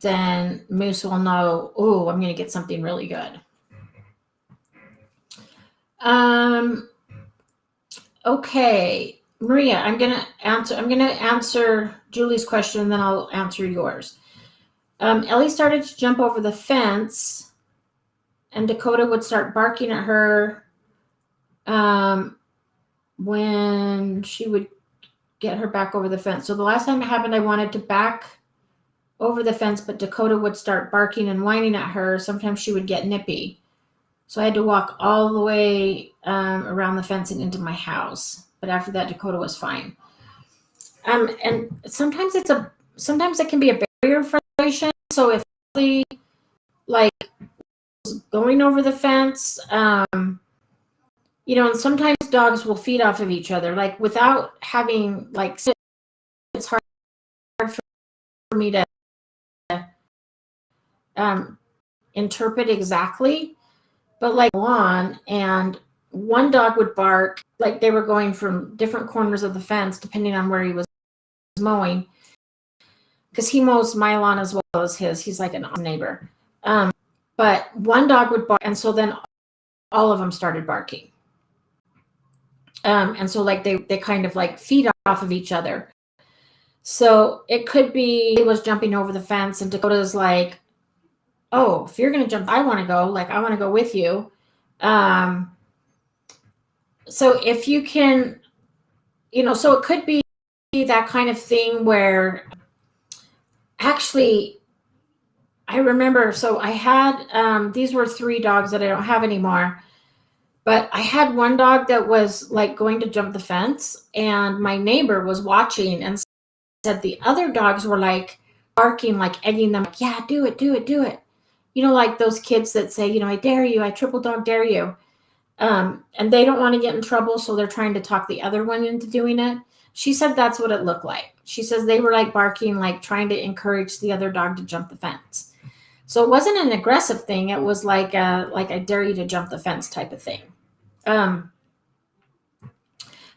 S1: then Moose will know, oh, I'm going to get something really good. Okay, Maria, I'm going to answer Julie's question, and then I'll answer yours. Ellie started to jump over the fence, and Dakota would start barking at her when she would get her back over the fence. So the last time it happened, I wanted to back over the fence, but Dakota would start barking and whining at her. Sometimes she would get nippy. So I had to walk all the way around the fence and into my house. But after that, Dakota was fine. And sometimes it can be a barrier of frustration. So if Ellie going over the fence, and sometimes dogs will feed off of each other, like without having it's hard for me to interpret exactly, but on, and one dog would bark like they were going from different corners of the fence depending on where he was mowing, because he mows my lawn as well as his. He's like an awesome neighbor. But one dog would bark, and so then all of them started barking. And so they kind of feed off of each other. So it could be he was jumping over the fence, and Dakota's like, oh, if you're going to jump, I want to go. I want to go with you. So if you can, so it could be that kind of thing where actually I remember, so I had, these were 3 dogs that I don't have anymore, but I had one dog that was going to jump the fence, and my neighbor was watching and said the other dogs were barking, egging them, yeah, do it. Those kids that say, I dare you, I triple dog dare you. And they don't want to get in trouble, so they're trying to talk the other one into doing it. She said that's what it looked like. She says they were barking, trying to encourage the other dog to jump the fence. So it wasn't an aggressive thing. It was like I dare you to jump the fence type of thing. But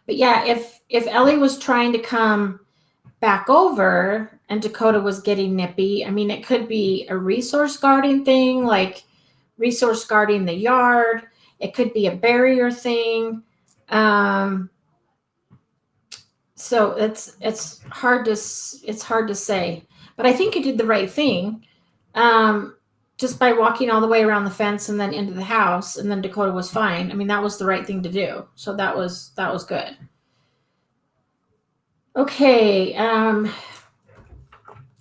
S1: yeah, if Ellie was trying to come back over and Dakota was getting nippy, I mean, it could be a resource guarding thing, resource guarding the yard. It could be a barrier thing. So it's hard to say, but I think you did the right thing. Just by walking all the way around the fence and then into the house, and then Dakota was fine. I mean, that was the right thing to do. So that was good. Okay.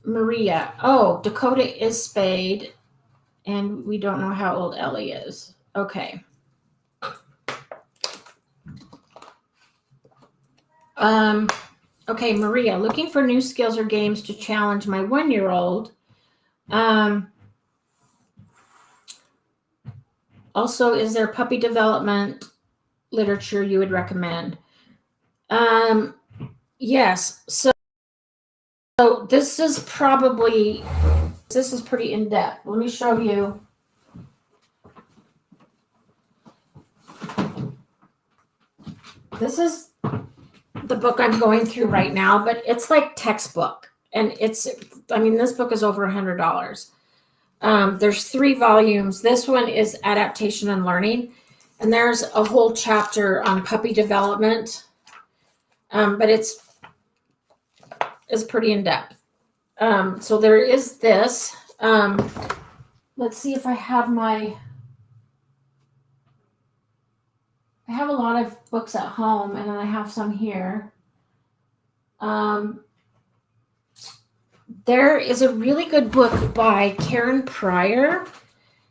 S1: Maria. Oh, Dakota is spayed, and we don't know how old Ellie is. Okay. Okay, Maria, looking for new skills or games to challenge my 1-year-old. Also, is there puppy development literature you would recommend? Yes. So this is pretty in-depth. Let me show you. This is the book I'm going through right now, but it's like textbook. And this book is over $100. There's 3 volumes. This one is adaptation and learning. And there's a whole chapter on puppy development. But it's pretty in-depth. So there is this. Let's see if I have I have a lot of books at home, and then I have some here. There is a really good book by Karen Pryor,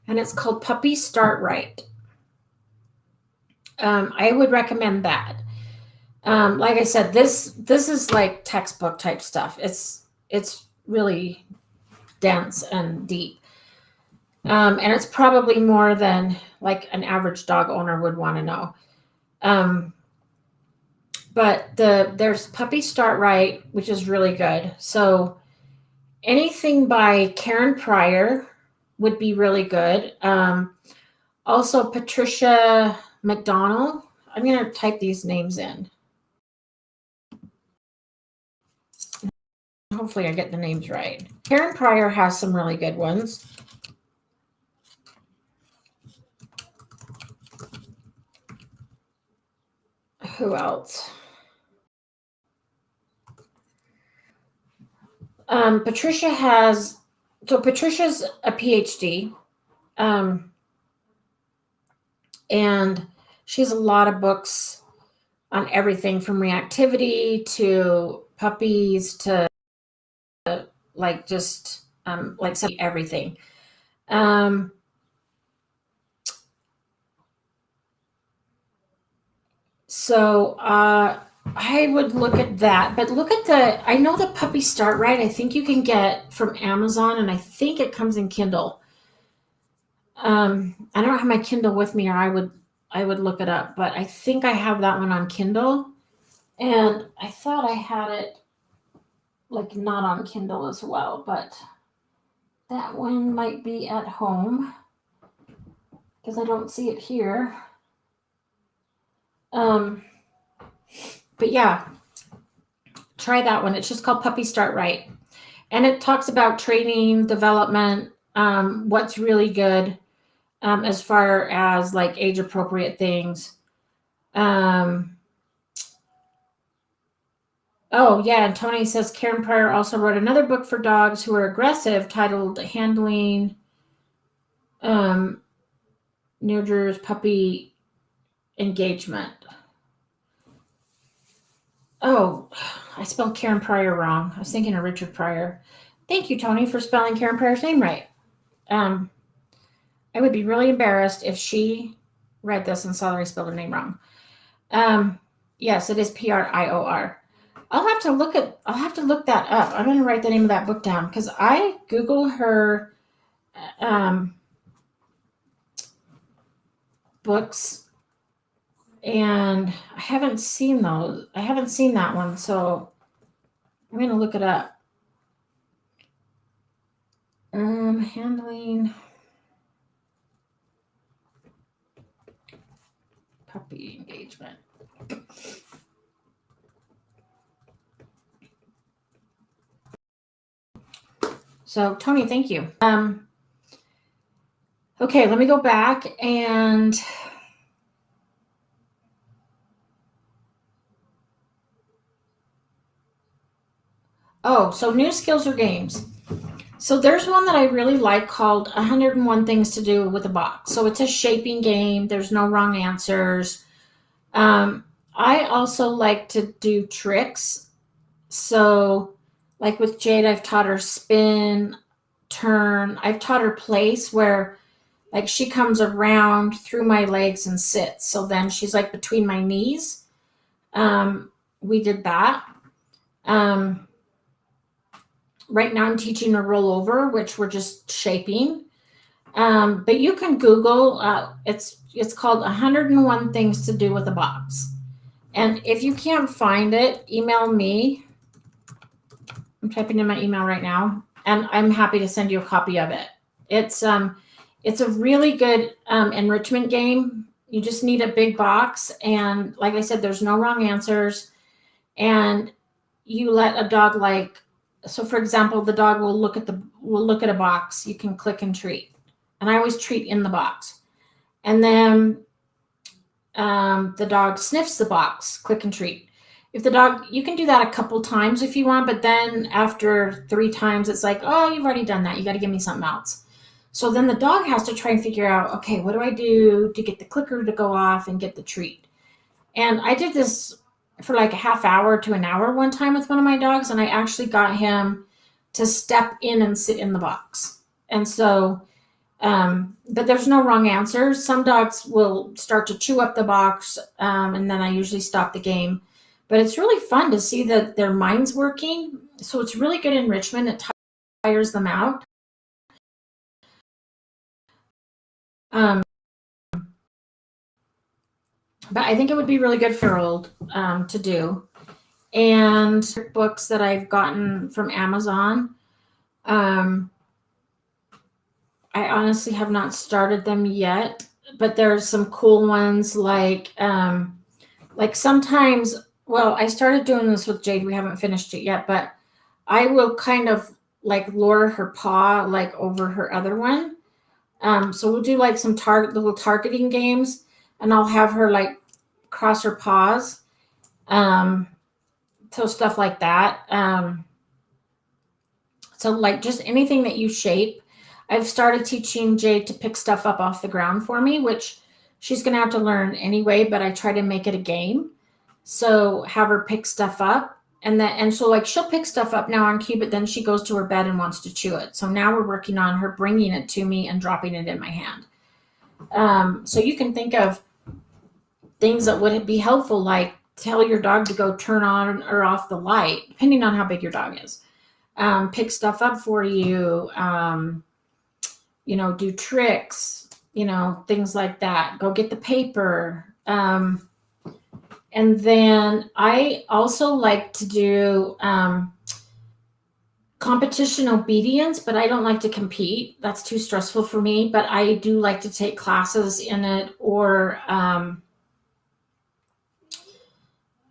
S1: and it's called Puppies Start Right. I would recommend that. Like I said, this is like textbook type stuff. It's really dense and deep. And it's probably more than an average dog owner would want to know. But there's Puppies Start Right, which is really good. So anything by Karen Pryor would be really good. Also Patricia McDonald. I'm going to type these names in. Hopefully I get the names right. Karen Pryor has some really good ones. Who else? Patricia has, so Patricia's a PhD, and she has a lot of books on everything from reactivity to puppies to like just like everything. So I would look at that, but look at I know the Puppy Start Right. I think you can get from Amazon, and I think it comes in Kindle. I don't have my Kindle with me, or I would look it up, but I think I have that one on Kindle, and I thought I had it like not on Kindle as well, but that one might be at home because I don't see it here. But yeah, try that one. It's just called Puppy Start Right. And it talks about training, development, what's really good as far as like age appropriate things. Oh, yeah. And Tony says Karen Pryor also wrote another book for dogs who are aggressive titled Handling Nurture's Puppy Engagement. Oh, I spelled Karen Pryor wrong. I was thinking of Richard Pryor. Thank you, Tony, for spelling Karen Pryor's name right. I would be really embarrassed if she read this and saw that I spelled her name wrong. Yes, it is Prior. I'll have to look that up. I'm going to write the name of that book down because I Google her books and I haven't seen those. I haven't seen that one, so I'm going to look it up. Handling puppy engagement. So, Tony, thank you. Okay, let me go back and so new skills or games. So there's one that I really like called 101 Things to Do with a Box. So it's a shaping game. There's no wrong answers. I also like to do tricks. So like with Jade, I've taught her spin, turn. I've taught her place where like she comes around through my legs and sits. So then she's like between my knees. We did that. Right now I'm teaching a rollover, which we're just shaping. But you can Google, it's called 101 Things to Do with a Box. And if you can't find it, email me. I'm typing in my email right now, and I'm happy to send you a copy of it. It's a really good enrichment game. You just need a big box, and like I said, there's no wrong answers. And you let a dog so for example, the dog will look at a box. You can click and treat, and I always treat in the box. And then the dog sniffs the box, click and treat. If the dog, you can do that a couple times if you want, but then after 3 times, it's like, oh, you've already done that. You got to give me something else. So then the dog has to try and figure out, okay, what do I do to get the clicker to go off and get the treat? And I did this for like a half hour to an hour one time with one of my dogs, and I actually got him to step in and sit in the box. And so, but there's no wrong answers. Some dogs will start to chew up the box, and then I usually stop the game. But it's really fun to see that their mind's working. So it's really good enrichment. It tires them out. But I think it would be really good for old to do. And books that I've gotten from Amazon. I honestly have not started them yet, but there's some cool ones like sometimes, well, I started doing this with Jade. We haven't finished it yet, but I will kind of like lower her paw like over her other one. So we'll do like some little targeting games, and I'll have her like cross her paws. Um, so stuff like that. So like just anything that you shape. I've started teaching Jade to pick stuff up off the ground for me, which she's going to have to learn anyway, but I try to make it a game. So have her pick stuff up, and so like she'll pick stuff up now on cue, but then she goes to her bed and wants to chew it. So now we're working on her bringing it to me and dropping it in my hand. So you can think of things that would be helpful, like tell your dog to go turn on or off the light, depending on how big your dog is. Pick stuff up for you, do tricks, things like that. Go get the paper. And then I also like to do competition obedience, but I don't like to compete. That's too stressful for me. But I do like to take classes in it, or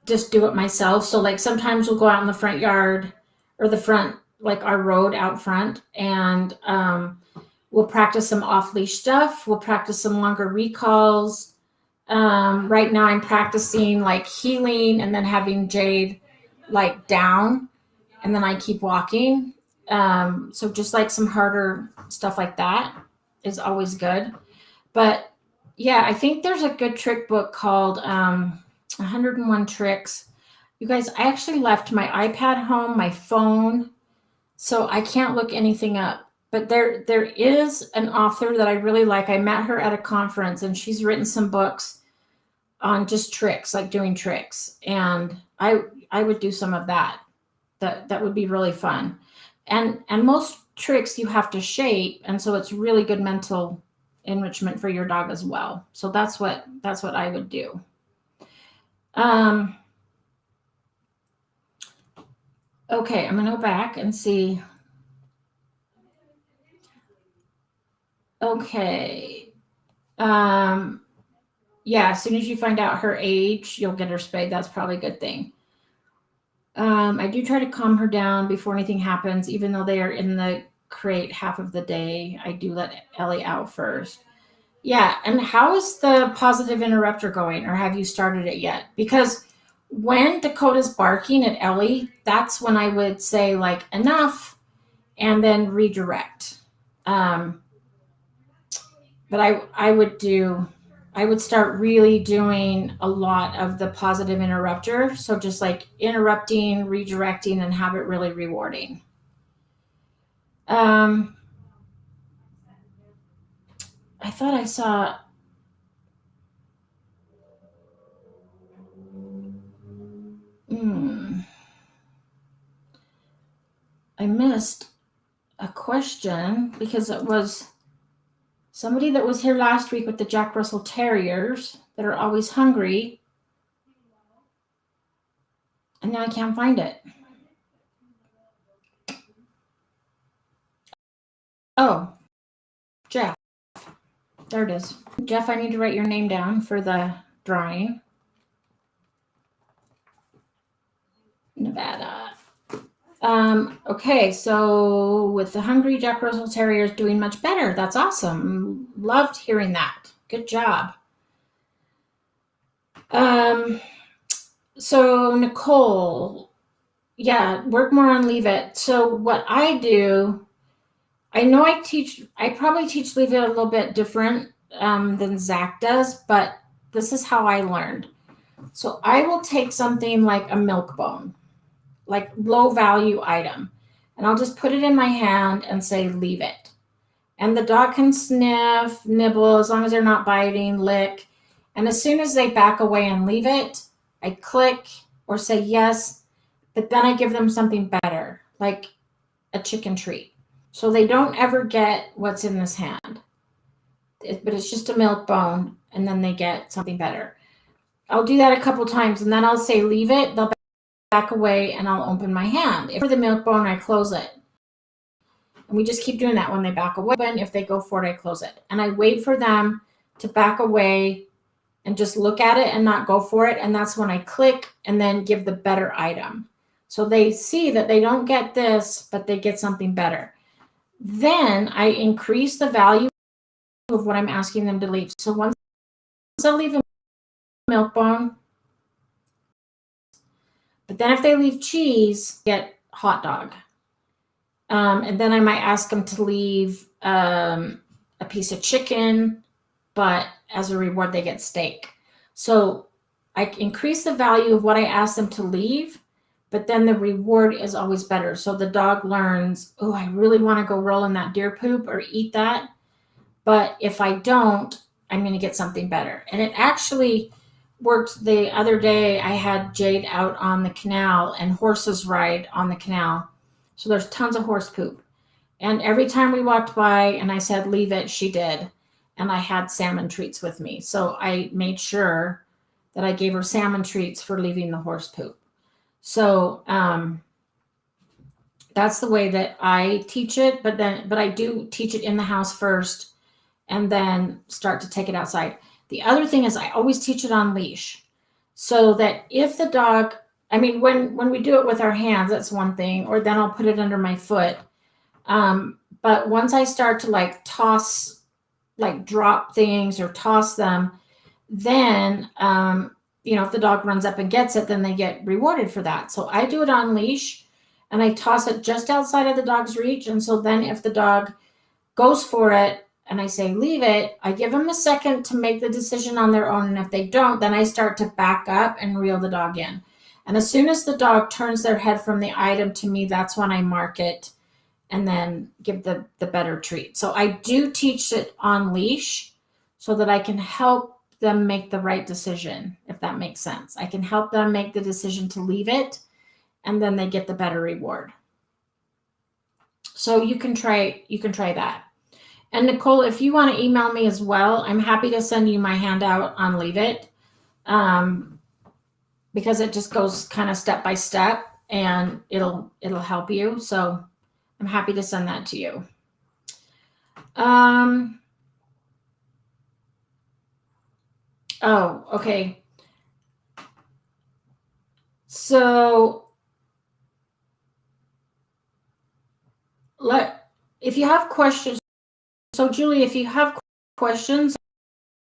S1: just do it myself. So like sometimes we'll go out in the front yard or the front, like our road out front, and we'll practice some off-leash stuff. We'll practice some longer recalls. Right now I'm practicing like heeling and then having Jade like down, and then I keep walking. So just like some harder stuff like that is always good. But yeah, I think there's a good trick book called 101 Tricks. You guys, I actually left my iPad home, my phone, so I can't look anything up. But there is an author that I really like. I met her at a conference, and she's written some books on just tricks, like doing tricks. And I would do some of that. That would be really fun. And most tricks you have to shape, and so it's really good mental enrichment for your dog as well. So that's what I would do. Okay, I'm gonna go back and see. Okay. Yeah, as soon as you find out her age, you'll get her spayed. That's probably a good thing. I do try to calm her down before anything happens, even though they are in the crate half of the day. I do let Ellie out first. Yeah, and how is the positive interrupter going, or have you started it yet? Because when Dakota's barking at Ellie, that's when I would say like enough, and then redirect. But I would start really doing a lot of the positive interrupter. So just like interrupting, redirecting, and have it really rewarding. I thought I saw. I missed a question because it was somebody that was here last week with the Jack Russell Terriers that are always hungry. And now I can't find it. Oh, Jeff. There it is. Jeff, I need to write your name down for the drawing. Nevada. Okay, so with the hungry Jack Russell Terriers doing much better. That's awesome. Loved hearing that. Good job. So Nicole, yeah, work more on leave it. So what I do, I know I probably teach leave it a little bit different than Zach does, but this is how I learned. So I will take something like a milk bone, like low value item, and I'll just put it in my hand and say, leave it. And the dog can sniff, nibble, as long as they're not biting, lick. And as soon as they back away and leave it, I click or say yes, but then I give them something better, like a chicken treat. So they don't ever get what's in this hand. But it's just a milk bone, and then they get something better. I'll do that a couple times, and then I'll say leave it. They'll back away, and I'll open my hand. If for the milk bone, I close it. And we just keep doing that when they back away. If they go for it, I close it. And I wait for them to back away and just look at it and not go for it. And that's when I click and then give the better item. So they see that they don't get this, but they get something better. Then I increase the value of what I'm asking them to leave. So once I leave a milk bone, but then if they leave cheese, get hot dog. And then I might ask them to leave a piece of chicken, but as a reward, they get steak. So I increase the value of what I ask them to leave, but then the reward is always better. So the dog learns, oh, I really want to go roll in that deer poop or eat that. But if I don't, I'm going to get something better. And it actually worked. The other day, I had Jade out on the canal and horses ride on the canal. So there's tons of horse poop. And every time we walked by and I said, leave it, she did. And I had salmon treats with me. So I made sure that I gave her salmon treats for leaving the horse poop. So that's the way that I teach it. But I do teach it in the house first and then start to take it outside. The other thing is I always teach it on leash. So that if the dog, I mean, when we do it with our hands, that's one thing, or then I'll put it under my foot. But once I start to like toss, like drop things or toss them, then, if the dog runs up and gets it, then they get rewarded for that. So I do it on leash and I toss it just outside of the dog's reach. And so then if the dog goes for it and I say, leave it, I give them a second to make the decision on their own. And if they don't, then I start to back up and reel the dog in. And as soon as the dog turns their head from the item to me, that's when I mark it and then give the better treat. So I do teach it on leash so that I can help them make the right decision, if that makes sense. I can help them make the decision to leave it, and then they get the better reward. So you can try that. And Nicole, if you want to email me as well, I'm happy to send you my handout on Leave It, because it just goes kind of step by step, and it'll help you. So I'm happy to send that to you. Oh, okay. So if you have questions, so Julie, if you have questions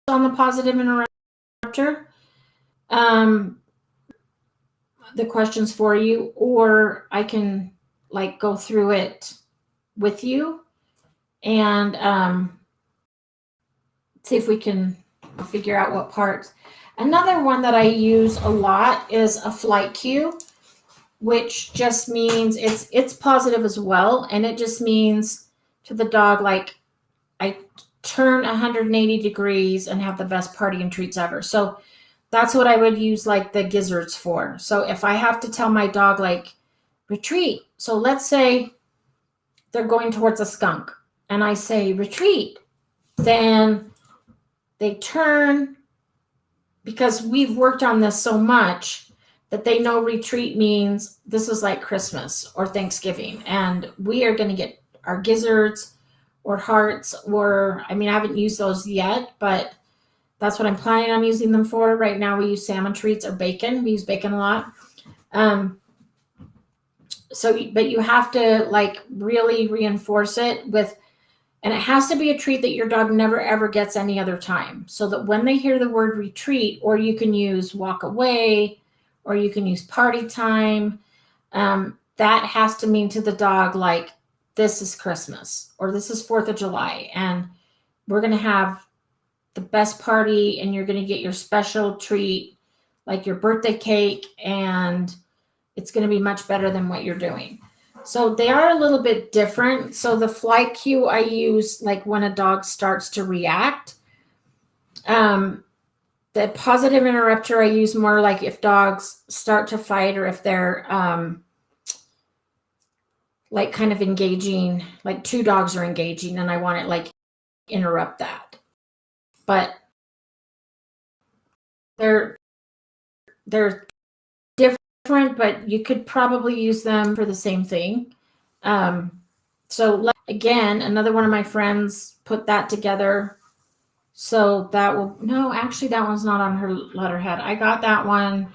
S1: on the positive interrupter, the questions for you, or I can like go through it with you and see if we can figure out what parts. Another one that I use a lot is a flight cue, which just means it's positive as well. And it just means to the dog, like, I turn 180 degrees and have the best party and treats ever. So that's what I would use like the gizzards for. So if I have to tell my dog, like, retreat. So let's say they're going towards a skunk and I say, retreat. Then they turn, because we've worked on this so much that they know retreat means this is like Christmas or Thanksgiving. And we are going to get our gizzards or hearts, or, I mean, I haven't used those yet, but that's what I'm planning on using them for. Right now we use salmon treats or bacon. We use bacon a lot. But you have to like really reinforce it with, and it has to be a treat that your dog never ever gets any other time. So that when they hear the word retreat, or you can use walk away, or you can use party time, that has to mean to the dog, like, this is Christmas or this is 4th of July and we're going to have the best party and you're going to get your special treat, like your birthday cake, and it's going to be much better than what you're doing. So they are a little bit different. So the flight cue I use like when a dog starts to react. The positive interrupter I use more like if dogs start to fight, or if they're like kind of engaging, like two dogs are engaging and I want it like interrupt that. But they're different, but you could probably use them for the same thing. So again, another one of my friends put that together. So that will, no, actually that one's not on her letterhead. I got that one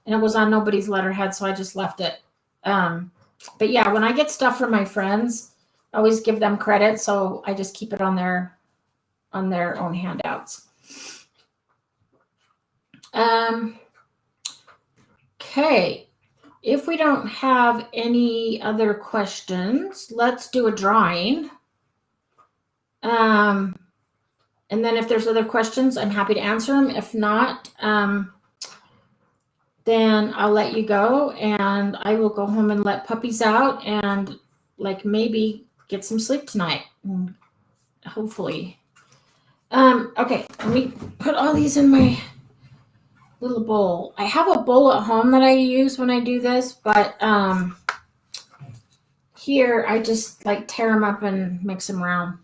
S1: and it was on nobody's letterhead, so I just left it. But yeah, when I get stuff from my friends, I always give them credit, so I just keep it on their own handouts. Okay, if we don't have any other questions, let's do a drawing. And then if there's other questions, I'm happy to answer them. If not, then I'll let you go, and I will go home and let puppies out and like maybe get some sleep tonight, hopefully. Okay, let me put all these in my little bowl. I have a bowl at home that I use when I do this, but here I just like tear them up and mix them around.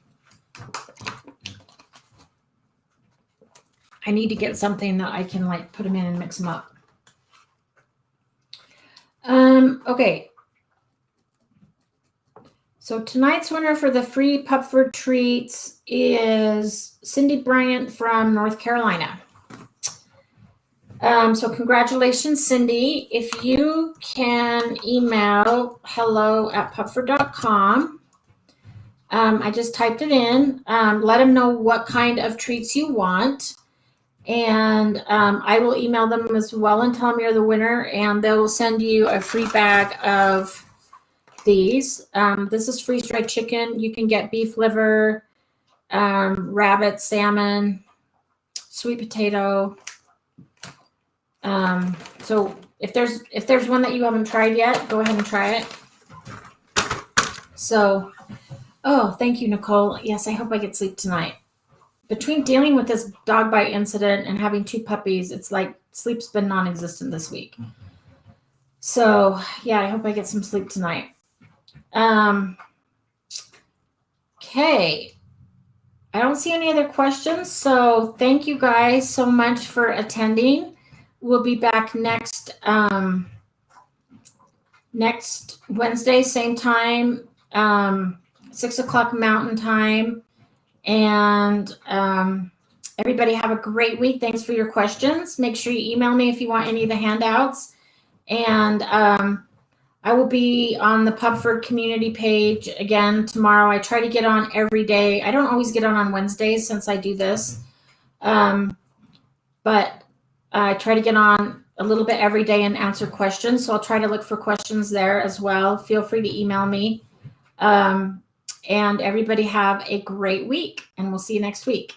S1: I need to get something that I can like put them in and mix them up. Okay. So tonight's winner for the free Pupford treats is Cindy Bryant from North Carolina. So congratulations, Cindy. If you can email hello@pupford.com. I just typed it in. Let them know what kind of treats you want. And I will email them as well and tell them you're the winner, and they'll send you a free bag of these. This is freeze-dried chicken. You can get beef liver, rabbit, salmon, sweet potato. So if there's one that you haven't tried yet, go ahead and try it. So, oh, thank you, Nicole. Yes, I hope I get sleep tonight. Between dealing with this dog bite incident and having 2 puppies, it's like sleep's been non-existent this week. So yeah, I hope I get some sleep tonight. Okay. I don't see any other questions. So thank you guys so much for attending. We'll be back next Wednesday, same time, 6 o'clock Mountain Time. And everybody have a great week. Thanks for your questions. Make sure you email me if you want any of the handouts. And I will be on the Pupford community page again tomorrow. I try to get on every day. I don't always get on Wednesdays since I do this. But I try to get on a little bit every day and answer questions. So I'll try to look for questions there as well. Feel free to email me. And everybody have a great week, and we'll see you next week.